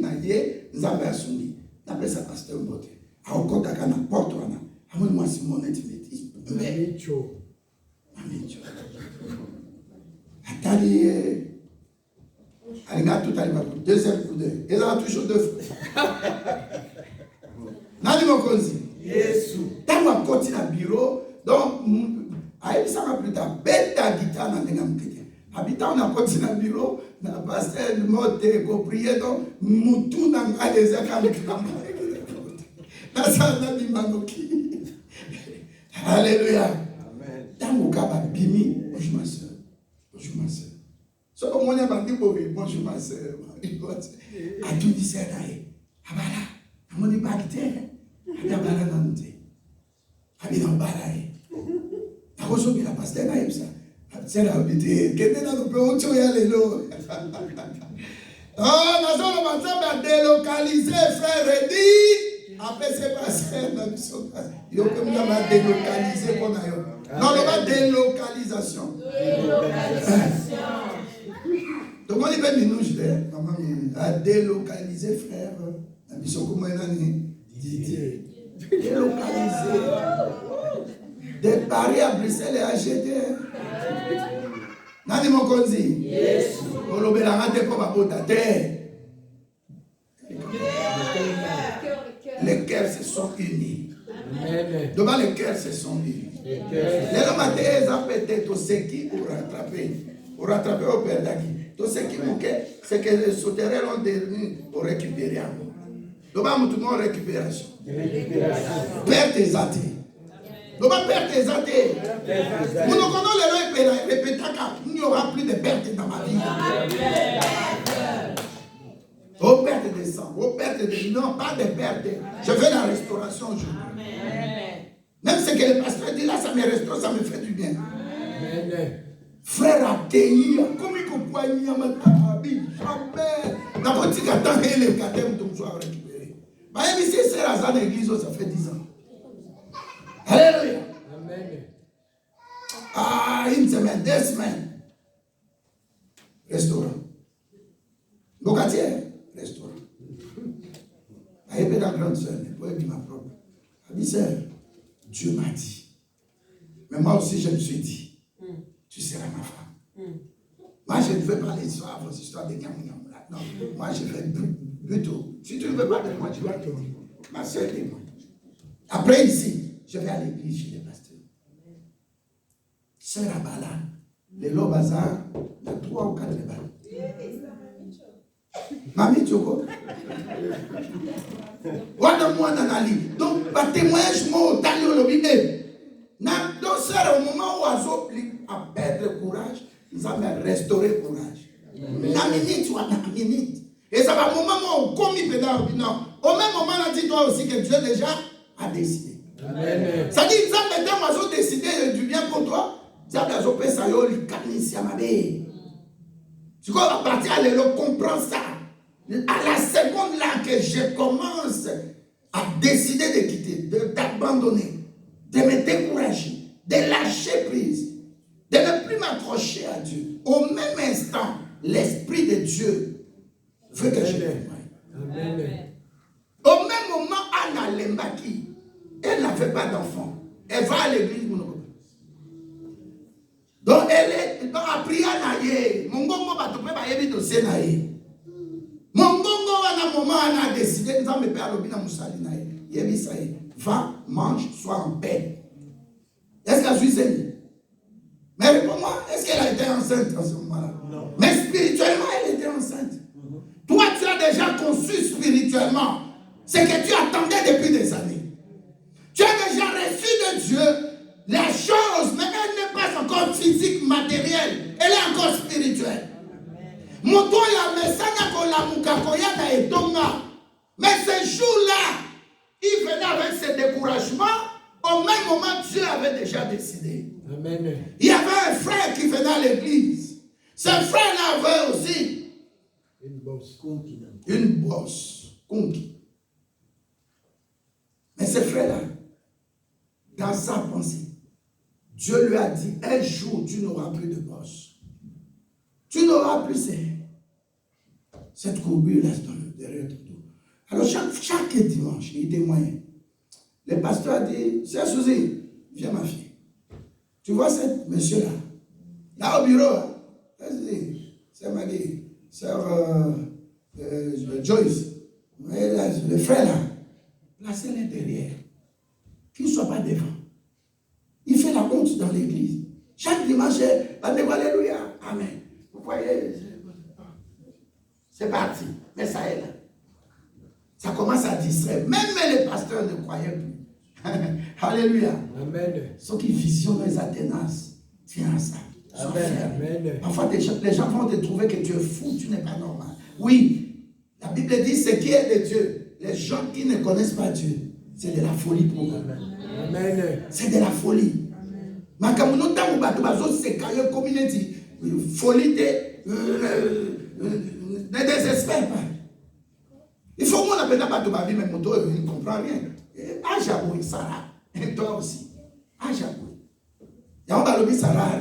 na ye nzambe asuni. Na pesa pasteur mbote. Aokota kana porte wana. Amoni moi Simonette métis. Amicho. Atali elle a tout à l'heure, deuxième coup d'œil. Elle a toujours 2 fois. Nani mokonzi? Yesu. Tant qu'on continue à bureau, donc, aïe, ça va plus tard. Bête à guitare, n'a pas mouké. Habitant, on a continué à bureau, on a passé le mot de prier, donc, moutou n'a pas les accords. Ça, on a dit manoki. Alléluia. Amen. Tant qu'on a bimi, bonjour ma soeur. Bonjour ma soeur. So, on a dit bonjour ma soeur. A tout dit c'est là. Abala, on dit pas que abala nante. Abina bala. A reçu la pasteur na ça. C'est la habité. Qu'est-ce que nous pouvons tuer les lots? Oh, nous allons délocaliser, frère Reddy. Après c'est passé la mission. Il faut que nous allons délocaliser pour nous. Non, on va délocalisation. Donc, on est bien nous, à délocaliser, frère. La mission, comment elle a dit? Délocaliser. De Paris à Bruxelles et à GT. Nani Mokonzi? Yes. Olobela rate pour ma bota terre. Les cœurs se sont unis. Devant les cœurs se sont unis. Les hommes à terre, ils ont peut-être tout ce qui pour rattraper. Pour rattraper au père d'Aki. Tout ce qui manquait, c'est que les souterrains ont devenu pour récupérer. Devant tout le monde, récupération. Père tes athées. Ne pas perdre tes athées. Nous nous connaissons le répétaka. Il n'y aura plus de perte dans ma vie. Oh, perte de sang. Oh, perte de... Non, pas de perte. Je veux la restauration aujourd'hui. Même ce que le pasteur dit là, ça me restaure, ça me fait du bien. Frère Atei, comme il peut pas y avoir jamais. Dans votre gâteau, il est gâté, vous devez récupérer. Mais si c'est la zone d'église, ça fait 10 ans. Alléluia. Amen. Ah, une semaine, 2 semaines. Restaurant. Locataire, restaurant. Aïe, la grande sœur, ne pouvait dire ma propre. Elle dit, sœur, Dieu m'a dit. Mais moi aussi, je me suis dit, tu seras ma femme. Moi, je ne veux pas les histoires, vos histoires de Niamou. Non, moi, je vais plutôt. Si tu ne veux pas de moi, tu vas te dire. Ma soeur et moi. Après, ici, je vais à l'église chez les pasteurs. Sœur Abala, les lots bazar, il y a 3 ou 4 balles. Mamie Tchoko. Voilà moi dans la ligne. Donc, par témoignage, moi, dans le bible. Donc, sœur, au moment où Azo a perdre courage, ils ont restauré le courage. La minute ou la minute. Et ça va au moment où on commis pédale. Non. Au même moment, on a dit toi aussi que Dieu déjà a décidé. Amen. Ça dit, ils ont maintenant décidé du bien pour toi. Ils ont fait ça, ils ont tu vois, à partir de là, comprends ça. À la seconde là que je commence à décider de quitter, d'abandonner, de me décourager, de lâcher prise, de ne plus m'accrocher à Dieu. Au même instant, l'Esprit de Dieu veut que je témoigne. Au même moment, Anna Lembaki, elle n'avait pas d'enfant. Elle va à l'église. Donc, elle est dans la prière. Mon gongo va tomber par le dossier. Mon gongo va dans le moment où elle a décidé de me faire l'obéissance à Moussali. Il dit ça. Va, mange, sois en paix. Est-ce qu'elle suis aimée? Mais réponds-moi, est-ce qu'elle a été enceinte en ce moment-là? Non. Mais spirituellement, elle était enceinte. Toi, tu as déjà conçu spirituellement ce que tu attendais depuis des années. Tu as déjà reçu de Dieu les choses, mais elle n'est pas encore physique, matérielle. Elle est encore spirituelle. Mais ce jour-là, il venait avec ce découragement. Au même moment, Dieu avait déjà décidé. Amen. Il y avait un frère qui venait à l'église. Ce frère-là avait aussi une bosse. Une bosse. Mais ce frère-là, dans sa pensée, Dieu lui a dit, un jour, tu n'auras plus de bosse. Tu n'auras plus cette courbure derrière ton dos. Alors, chaque dimanche, il témoignait. Le pasteur a dit, c'est Suzy, viens ma fille. Tu vois ce monsieur-là, là au bureau, c'est Maggie, sœur Joyce, le frère là, placez-le derrière, qu'il ne soit pas devant. Il fait la honte dans l'église. Chaque dimanche, alléluia, amen. Vous voyez, c'est parti, mais ça est là. Ça commence à distraire. Même les pasteurs ne croyaient plus. Alléluia. Amen. Ceux qui visionnent les Athénas, tiens à ça. Amen. Parfois, les gens vont te trouver que tu es fou, tu n'es pas normal. Oui, la Bible dit ce qui est de Dieu. Les gens qui ne connaissent pas Dieu, c'est de la folie pour eux. Amen. C'est de la folie. Mais comme nous avons ces communauté, folie ne désespère pas. Il faut qu'on appelle pas de ma vie, mais mon dos, il ne comprend rien. Ajaboué, Sarah, et toi aussi. Ajaboué. Yambalobé, Sarah,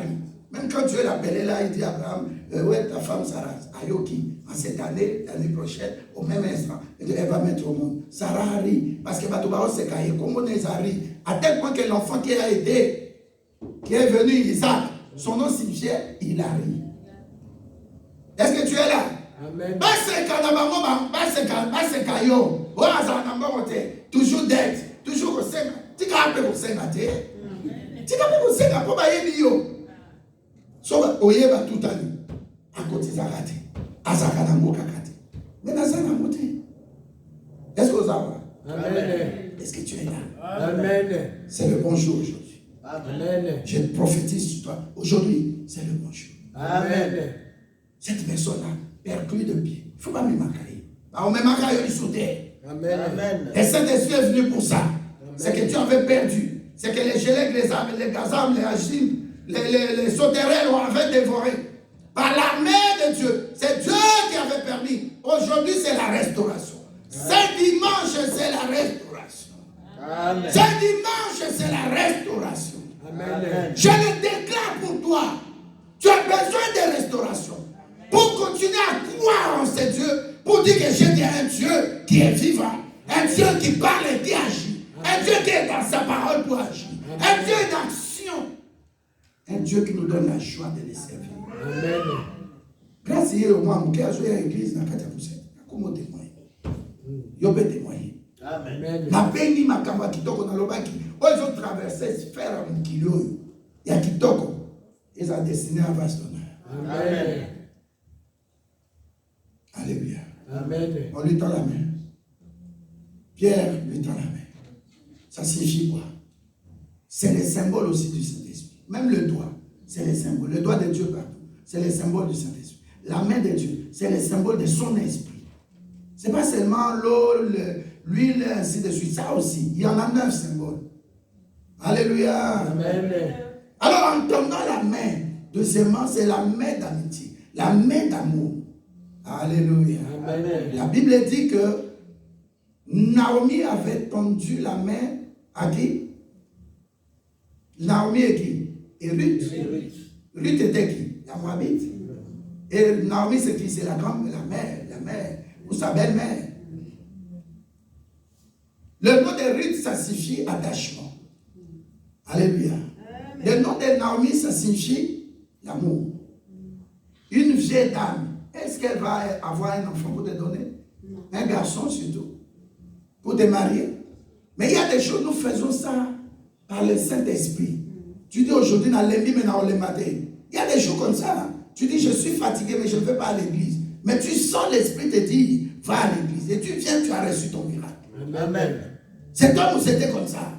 même quand Dieu l'appelait là, il dit à Abraham, ouais, ta femme Sarah, Ayoki, en cette année, l'année prochaine, au même instant, elle va mettre au monde. Sarah rit, parce que Batouba s'est caillé, comme on est ri, à tel point que l'enfant qui a été, qui est venu, Isaac, son nom signifiait, il a ri. Est-ce que tu es là? Amen. Toujours d'être, toujours au sein. Tu as appelé au sein à terre. Tu as appelé au sein à Pobaye. So, Oyeba tout à l'heure. À côté de Zakate. À Zakanamo Kakate. Mais dans un amoté. Est-ce que vous avez? Amen. Est-ce que tu es là? Amen. C'est le bon jour aujourd'hui. Amen. Je prophétise sur toi. Aujourd'hui, c'est le bon jour. Amen. Cette personne-là, perclue de pied. Il ne faut pas me marquer. On me marque sur terre. Amen. Amen. Et Saint-Esprit est venu pour ça. C'est que tu avais perdu. C'est que les gélèques, les âmes, les gazam, les agim, les sauterelles avaient dévoré. Par la main de Dieu. C'est Dieu qui avait permis. Aujourd'hui, c'est la restauration. Ce dimanche, c'est la restauration. Amen. Ce dimanche, c'est la restauration. Amen. Je le déclare pour toi. Tu as besoin de restauration. Pour continuer à croire en ce Dieu. Pour dire que j'ai un Dieu qui est vivant. Un Dieu qui parle et qui agit. Un Dieu qui est dans sa parole pour agir. Un Dieu d'action. Un Dieu qui nous donne la joie de le servir. Amen. Grâce à moi, je suis à l'église, comment témoigner? Je peux témoigner. Amen. Amen. Na pendi makamba kitoko na lobaki. Ils ont traversé faire un kilo. Il y a kitoko. Ils ont destiné à Vastonner. Amen. Alléluia. Amen. On lui tend la main. Pierre lui tend la main. Ça signifie quoi? C'est le symbole aussi du Saint-Esprit. Même le doigt, c'est le symbole. Le doigt de Dieu partout, c'est le symbole du Saint-Esprit. La main de Dieu, c'est le symbole de son esprit. Ce n'est pas seulement l'eau, l'huile, ainsi de suite. Ça aussi, il y en a 9 symboles. Alléluia. Amen. Alors, en tendant la main, deuxièmement, c'est la main d'amitié, la main d'amour. Alléluia. Amen. La Bible dit que Naomi avait tendu la main à qui? Naomi est qui? Et Ruth. Ruth était qui? La Moabite. Et Naomi, c'est qui? C'est la grande, la mère, ou sa belle-mère. Le nom de Ruth, ça signifie attachement. Alléluia. Le nom de Naomi, ça signifie l'amour. Une vieille dame, est-ce qu'elle va avoir un enfant pour te donner? Non. Un garçon surtout. Pour te marier. Mais il y a des choses, nous faisons ça par le Saint-Esprit. Tu dis aujourd'hui, dans l'ennemi, mais dans le matin. Il y a des choses comme ça. Tu dis, je suis fatigué, mais je ne vais pas à l'église. Mais tu sens l'Esprit te dire, va à l'église. Et tu viens, tu as reçu ton miracle. Amen. Cet homme, c'était comme ça.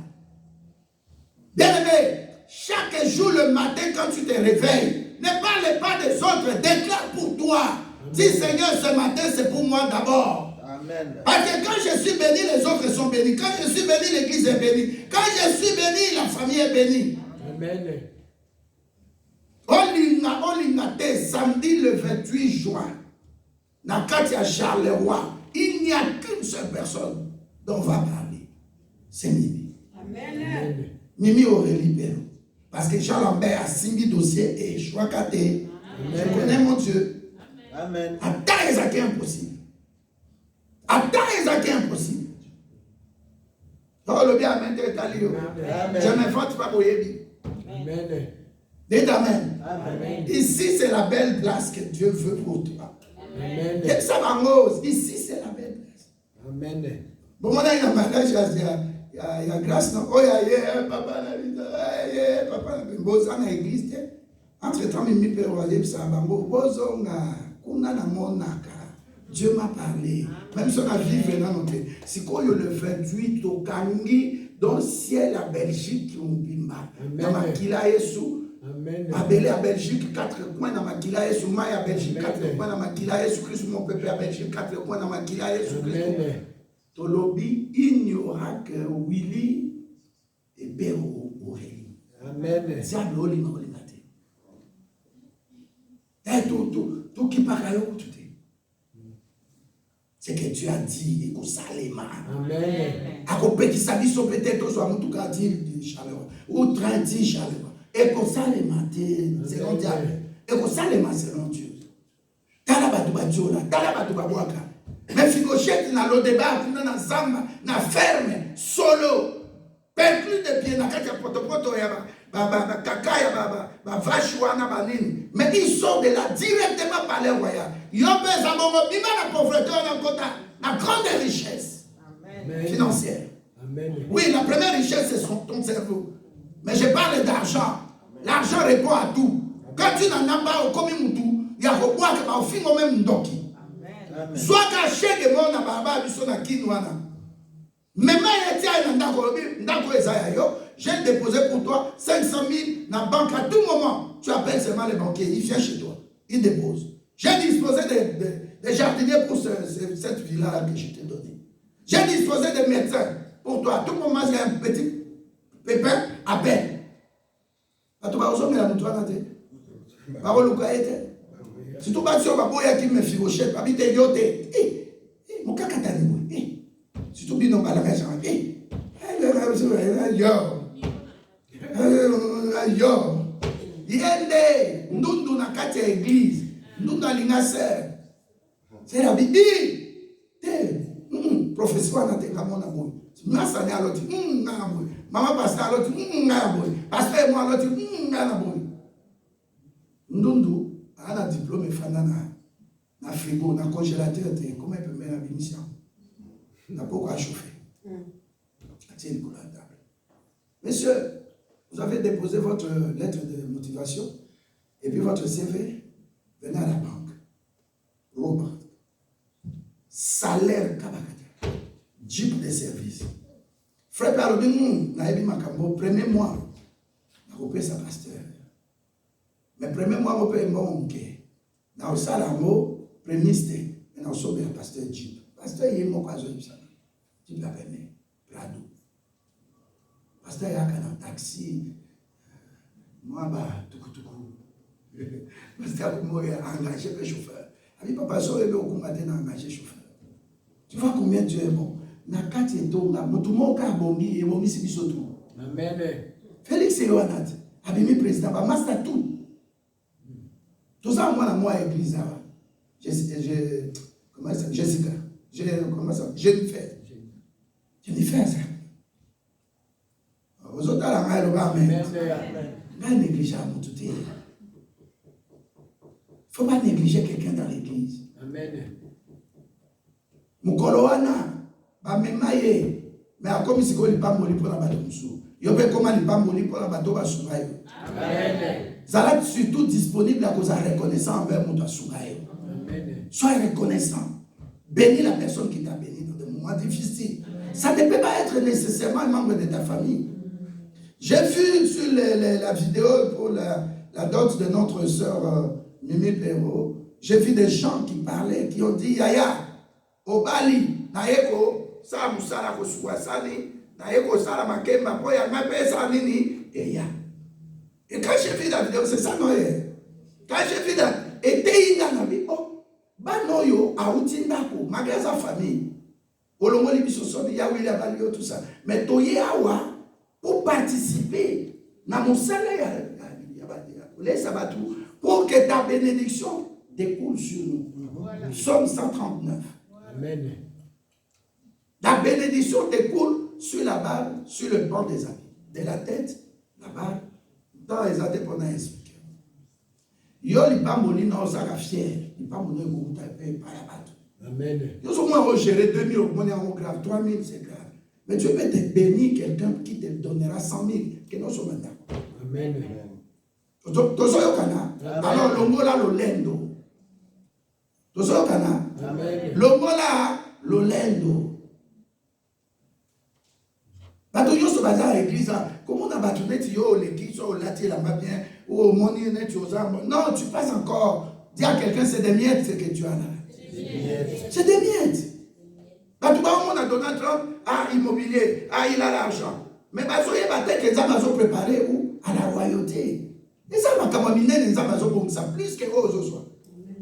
Bien-aimé, chaque jour le matin, quand tu te réveilles, ne parle pas des autres, déclare pour toi. Dis, Seigneur, ce matin, c'est pour moi d'abord. Amen. Parce que quand je suis béni, les autres sont bénis. Quand je suis béni, l'église est bénie. Quand je suis béni, la famille est bénie. Amen. Olingate, samedi le 28 juin, dans Katia Charleroi, il n'y a qu'une seule personne dont on va parler. C'est Mimi. Amen. Mimi Aurélie Bello. Parce que Jean Lambert a signé dossier et Chouakate. Je connais mon Dieu. Amen. Attends, c'est impossible. Attends, c'est impossible. Donc, le bien, amen. Je ne m'invente pas pour Yébi. Amen. Dites amen. Amen. Ici, c'est la belle place que Dieu veut pour toi. Amen. Et ça m'engage. Ici, c'est la belle place. Amen. Bon, moi, il y a un mariage, il y a grâce. Oh, il y a papa, papa, boza na église. Entre-temps, il me permet ça. Bozonga, kuna na monaka. Dieu m'a parlé. Même si on a vécu dans notre. Si quoi le 28 au Kangi, dans le ciel à Belgique, on bimba. Dans ma kila Yesu. Amen. Abelé à Belgique, 4 coins dans ma kila Yesu. Maï à Belgique, 4 coins dans ma kila Yesu. Christ, mon peuple à Belgique, 4 coins dans ma kila Yesu. Amen. Tolobi, il n'y aura que Willy et Béro Aurélie. Amen. Diable, Olima, Olimate. Et tout qui part à l'eau, tout est. C'est que tu as dit, et que ça les marre. Amen. À côté qui s'habille sur peut-être, soit mon tout cas dit chaleur, ou 30 chaleur. Et que ça les matin, selon Diable. Et que ça les matin, selon Dieu. Talabatuba Diola, Talabatuba Boaka. Mais Figochette, na lo débat, na zamba, na ferme, solo. Perclus de pied, na kaka poto ya ba kakaya ba vache wana banini. Mais ils sortent de là directement par les royaumes. Yopé Zamongo, bima la pauvreté en kota, la grande richesse financière. Amen. Oui, la première richesse, c'est ton cerveau. Mais je parle d'argent. L'argent répond à tout. Quand tu n'en as pas, comme Moutou, il y a au bois que au fin même ndoki. Soit caché de mon baba biso na kinwana. Même il était ndako ezaya yo, j'ai déposé pour toi 500 000 dans la banque à tout moment. Tu appelles seulement les banquiers, il vient chez toi, il dépose. J'ai disposé des jardiniers pour cette villa-là que je t'ai donnée. J'ai disposé des médecins pour toi. À tout moment, il y a un petit pépin, appelle. Tu vas aussi la moutoire dans tes. Parole ou été. Si tu vas sur Baboya qui me firochette, pas vite yote. Mon cacatani. Si tu dis non, pas la maison. Yo. Yende. Nous na kati ya église. Nous na lingaser. C'est la Bible. Professeur na tenga mona boy. Masa ni aloti. Na boy. Maman pasteur aloti. Na boy. Pasteur moi aloti. Na boy. Ndundu a un diplôme fana na frigo, na congélateur, comment il peut mettre la bénédiction? N'a pas quoi chauffer. Tiens, Nicolas, table. Messieurs, vous avez déposé votre lettre de motivation et puis votre CV, venez à la banque. Robert. Salaire kabakata. Jeep de service. Frère Parobin, Naïbi Makambo, premier mois, na repris sa pasteur. Mais premier mois, je peux mon cœur. Dans le salamo, premier c'était, mais dans le sobe, le pasteur Jeep. Pasteur, il est mon cas, Jeep l'a permis. Prado. Pasteur, il y a un taxi. Moi, tout. Pasteur, moi, il a engagé le chauffeur. Avec papa, je vais au combattre dans engagé chauffeur. Tu vois combien Dieu est bon. Na kati eto, na mutumo ka bongi, et bongi si bisotu. Amen. Félix et Yohanat, abimi président, ba master tout. Tout ça, moi, église, comment ça, Jessica, comment ça, Jennifer, ça. Aux autres, à la main, le bas, mais, pas négliger à mon tout. Il ne faut pas négliger quelqu'un dans l'église. Amen. Mukoloana, ba memaye, mais à comme si il pas moli pour la bateau moussou. Il peut comment il pas moli pour la bateau va soubayo. Amen. Ça va être surtout disponible à cause de reconnaissant envers mon soubayo. Sois reconnaissant. Bénis la personne qui t'a béni dans des moments difficiles. Ça ne peut pas être nécessairement un membre de ta famille. J'ai vu sur la vidéo pour la dot de notre sœur Mimi Perrault, j'ai vu des gens qui parlaient, qui ont dit Yaya, au Bali, Naeko, ça Moussala Kosuasani, Naeko Sala Makemba, Poya Mape Sanini, et ya. Et quand j'ai vu la vidéo, c'est ça, non? Quand j'ai vu la et Teina Nabi, oh, Banoyo, Aoutindako, magasin famille, Olongo Libiso Sobi, Yahweh Balio, tout ça. Mais Toye Awa, pour participer, dans mon salaire, pour que ta bénédiction découle sur nous. Psaume 139. Amen. La bénédiction découle sur la barbe, sur le banc des habits. De la tête, la barbe, dans les habits qu'on a expliqué. Yo li pas moni na osaka fier, li pas moni ko ta paye par la batte. Amen. Yo so moi gérer 2000 au moni en grave, 3000 c'est grave. Mais Dieu peut te bénir quelqu'un qui te donnera 100 000 que nous sommes d'accord. Amen. Tozo kana. Alors longola lolendo. Tozo kana. Amen. Longola lolendo. Bato yo so baza église, comment on a battu net yo l'église au latin la bien ou moni net yo za. Non, tu passes encore. Dis à quelqu'un c'est des miettes ce que tu as là. C'est des miettes. Bato ba on a Donald Trump immobilier, il a l'argent. Mais bazo ye batte que ça bazo préparer où à la royauté. Et ça va comme miner les bazo comme ça plus que aux autres.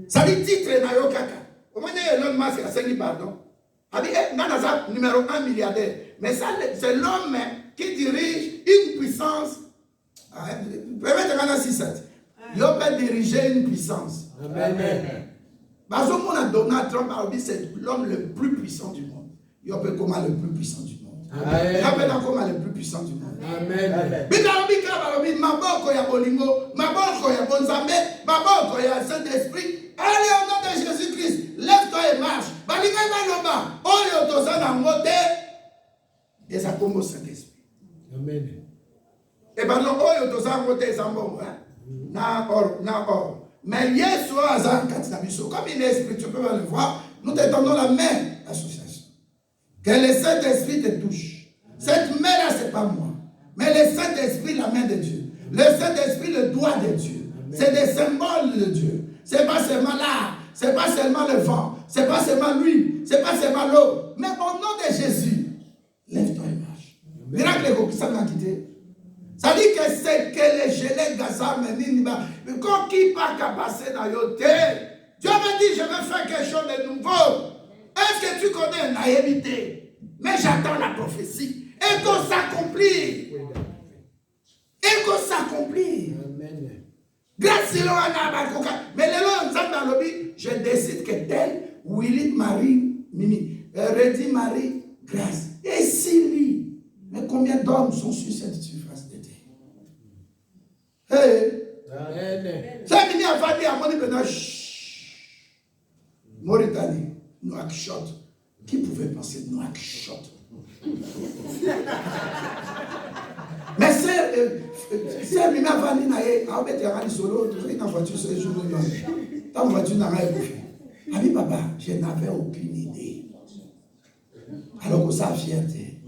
Ça dit titre na yo kaka. Au moins Elon Musk a 5 pardon. Nanaza numéro 1 milliardaire. Mais ça, c'est l'homme qui dirige une puissance. Permettez-moi dans 6-7. Il peut diriger une puissance. Amen. Parce qu'on a Donald Trump, c'est l'homme le plus puissant du monde. Il peut comment le plus puissant du monde. Amen. Il peut comment le plus puissant du monde. Amen. Maboko ya bolingo, maboko ya bonzambe, maboko ya Saint-Esprit. Allez au nom de Jésus-Christ, lève-toi et marche. Balinga baloba, oyo toza na ngote. Et ça tombe au Saint-Esprit. Amen. Et bien, oyo toza na ngote ezambo, na or. Mais Yesu azan katinabiso, comme il est esprit, tu peux le voir. Nous te tendons la main, association. Que le Saint-Esprit te touche. Cette main-là, c'est pas moi. Mais le Saint-Esprit, la main de Dieu. Le Saint-Esprit, le doigt de Dieu. C'est des symboles de Dieu. C'est pas seulement l'air, c'est pas seulement le vent, c'est pas seulement l'huile, c'est pas seulement l'eau. Mais au nom de Jésus, lève-toi et marche. Miracle que ça m'a quitté. Ça dit que c'est que les gelés Gaza Meniniba, quand qui pas qu'à passer dans le terre. Dieu me dit, je vais faire quelque chose de nouveau. Est-ce que tu connais la naïveté? Mais j'attends la prophétie. Et qu'on s'accomplit. Et qu'on s'accomplit. Amen. Grâce à mais le lobby, je décide que tel, Willy Marie, Mimi, Reddy Marie, grâce. Et Sylvie. Mais combien d'hommes sont sur cette surface de terre? Hey. Amen. Ça Mimi a fallu à mon époque. Mauritanie, Nouakchott. Qui pouvait penser de Nouakchott? Mais c'est Mimi a fallu naïe. Ah ben t'es allé solo, tu es dans la voiture ce jour-là. Ta voiture n'a rien bouffé. Ah oui papa, je n'avais aucune idée. Alors que ça fierté.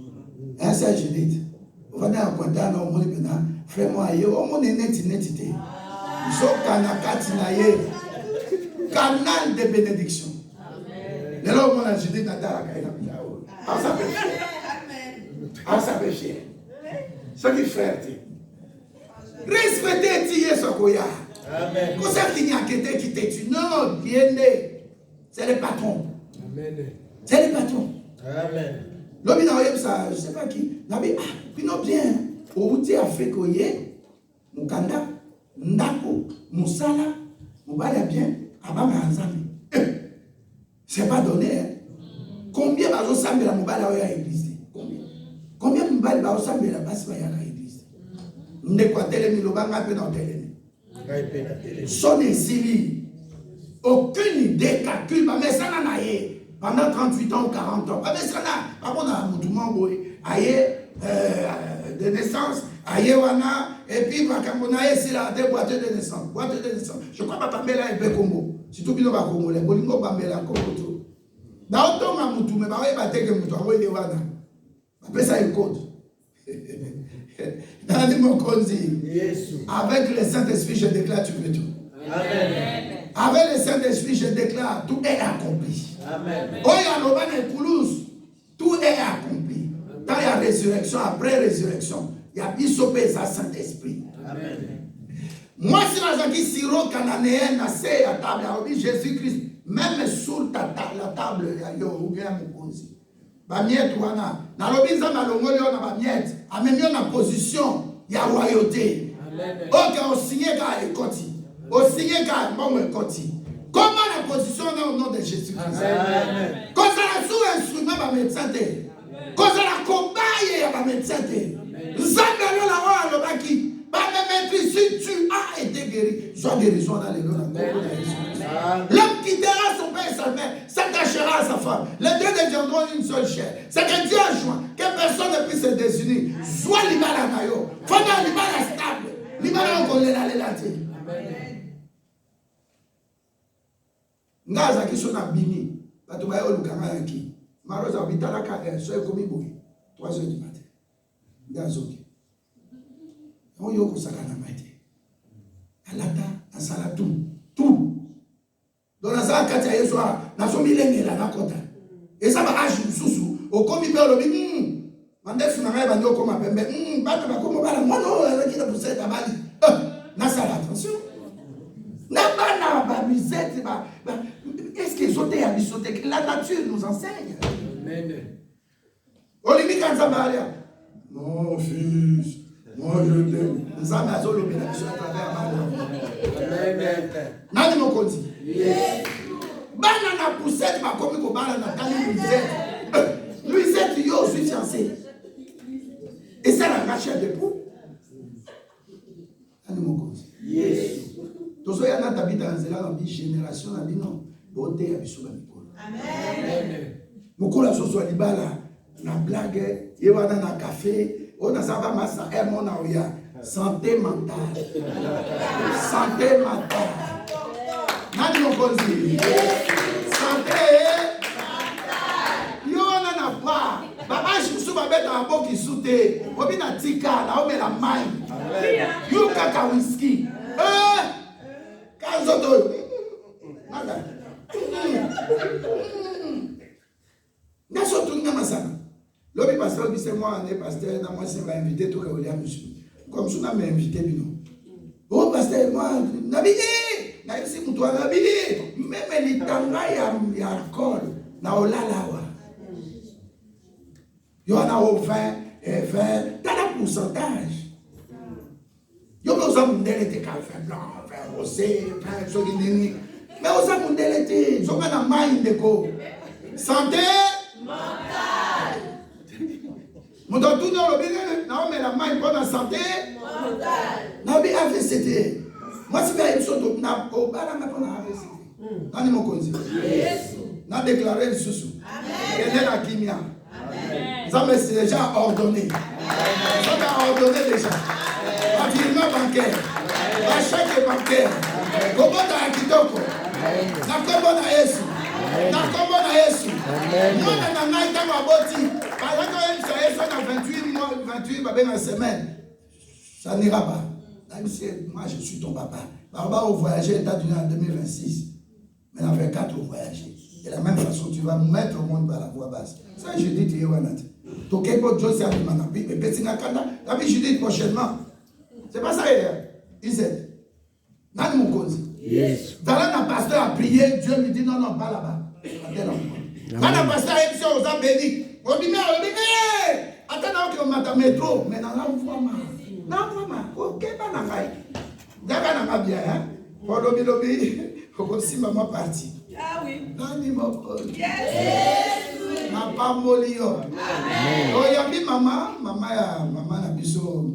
Hein c'est Judith. Vous venez à Pointan, au monde maintenant, frère-moi aïe, au monde est net. Ils sont kanakatinaye. Canal de bénédiction. Les gens ont Judith Natala Kaina. Ah ça fait fier. Ah ça fait fier. Ce qui frère. Respectez Tiye Sokoya. Amen. Pour ça qu'il n'y a quelqu'un qui t'es non, bien né. C'est le patron. Amen. C'est le patron. Amen. L'homme n'a ça, je ne sais pas qui. Nabi, ah, puis non bien. Au outil a fait koye, Mukanda, Ndako, Moussala, Moubala bien, Abama Anzami. C'est pas donné. Hein. Combien va vous sembler la Moubala à l'église? Combien Moubala va vous sembler la basse à l'église? N'équatez-le, Milobanga peut dans télé. Son exil, aucune idée, calcul, mais ça n'a pas pendant 38 ans ou 40 ans. Mais ça n'a pas bon à Moutoumang, de naissance, Wana, et puis Makambonaye, c'est là, des boîtes de naissance. Boîte de naissance. Je crois que Pambela est peu Congo. Surtout que nous avons Congo, les Bolingo Pambela, Congo. Dans le temps, Moutou, mais il va dire que Moutou, il va dire après ça, il code. Dans le mot avec le Saint-Esprit, je déclare, tu peux tout. Amen. Avec le Saint-Esprit, je déclare, tout est accompli. Amen. Tout est accompli. Quand il y a résurrection, après résurrection, il y a Bissopé, ça Saint-Esprit. Amen. Moi, si je suis siro cananéen, nassé à table, Jésus-Christ, même sous la table, il y a ou bien mon cause. Bamiette wana, na lobinza malongoli on a bamiette, a même en position, il y a royauté. Ok, on signe ka ekoti, on signe ka bon ekoti. Comment la position est au nom de Jésus-Christ? Quand ça la sous-instrument va médecin, quand ça la combat va médecin, Zambalo la roi le baki, pas même si tu as été guéri, sois guérison dans les noms. L'homme quittera son père et sa mère, s'attachera à sa femme. Les deux deviendront une seule chair. C'est que Dieu a joint, que personne ne puisse se désunir. Soit l'ibala nayo, faut dans l'ibala stable. L'ibala on connaît la lélati. Ngaza qui sont à Bini, parce que tu vas au Lukanga yaki. Marosa bitala ka soy komi boui. 3 heures du matin. Ngazoki. On yoko sakana maite. Alata, asala tout. Donc, dans la carte, il y a un millénaire là, nakota. Et ça va agir sous. Au commis père le bim. Mandé finalement, il va dire comment pembe. Bata ba comme bala. Moi non, il a poussé ta bali. Nasa attention. N'a pas na babisette ba. Qu'est-ce qu'ils sont à bisoter? La nature nous enseigne. Amen. Olivier Kanzamaria. Mon fils, moi je t'aime. Nous avons à zolo bénédiction à travers ma voix. Amen. Nani mon côté? Bana na poussette ma comme ko bana na tali Louisette. Louisette yo suis fiancé. Et ça la rachète de pou. Nani mon côté? Yes. Tozo ya na tabita nzela na bi génération na bino beauté ya biso ba mikolo. Amen. Mukula soso libala na blague yewana na café on a ça va massa mon na oya santé mentale. Santé mentale. Nani mokonzi? Santé. Yo na na pa. Baba Jésus ba beta abo ki sute. Obi na tika na ome la mai. You kaka whisky. Kazoto. Nada. Naso tunga masana. L'homme pasteur dit c'est moi, on est pasteur, moi c'est m'a invité tout le monde. Comme ça m'a invité bino. Oh pasteur, moi nabidi, na yesi mutu nabidi, même les tanga ya alcool na olala wa. Yo na au 20 t'as la pourcentage. Yo me osa mundele te café blanc, vin rosé, vin soginini. Mais osa mundele te, zo na mind de ko. Santé mentale. Mon tout dans le bien, non mais la main bonne santé mentale. Non mais AVCT. Moi si faire une chose na au bala na pas AVCT. Nani mo konzi. Yesu. Na déclarer le sous. Amen. Quelle est la kimia? Amen. Ça me c'est déjà ordonné. Amen. Ça m'a ordonné déjà. Un virement bancaire. Un chèque bancaire. Comment ta kitoko? Na kombo na Yesu. Na kombo na Yesu. Moi na ngai ta maboti. Par exemple, ça est 28 mois, 28 babé dans la semaine. Ça n'ira pas. Moi, je suis ton papa. Papa, au voyager aux États-Unis en 2026. Mais on fait 4 au voyager. De la même façon, tu vas mettre au monde par la voie basse. Ça, je dis, tu es honnête. Tu es bon, Dieu, c'est un peu manabi. Mais petit nakanda, la vie, je dis prochainement. C'est pas ça, il sait. Nan mon cause. Yes. Dans la pasteur a prié, Dieu lui dit non, non, pas là-bas. Quand la pasteur a dit aux hommes bénis, on dit, mais, attends, on m'a métro, mais dans l'envoi, ok, pas dans la D'ailleurs, on a bien, hein. Pour lobby, aussi maman partie. Ah oui. Nani moko. Yes. Ma pas molio. Amen. Oh, y'a mis maman na biso.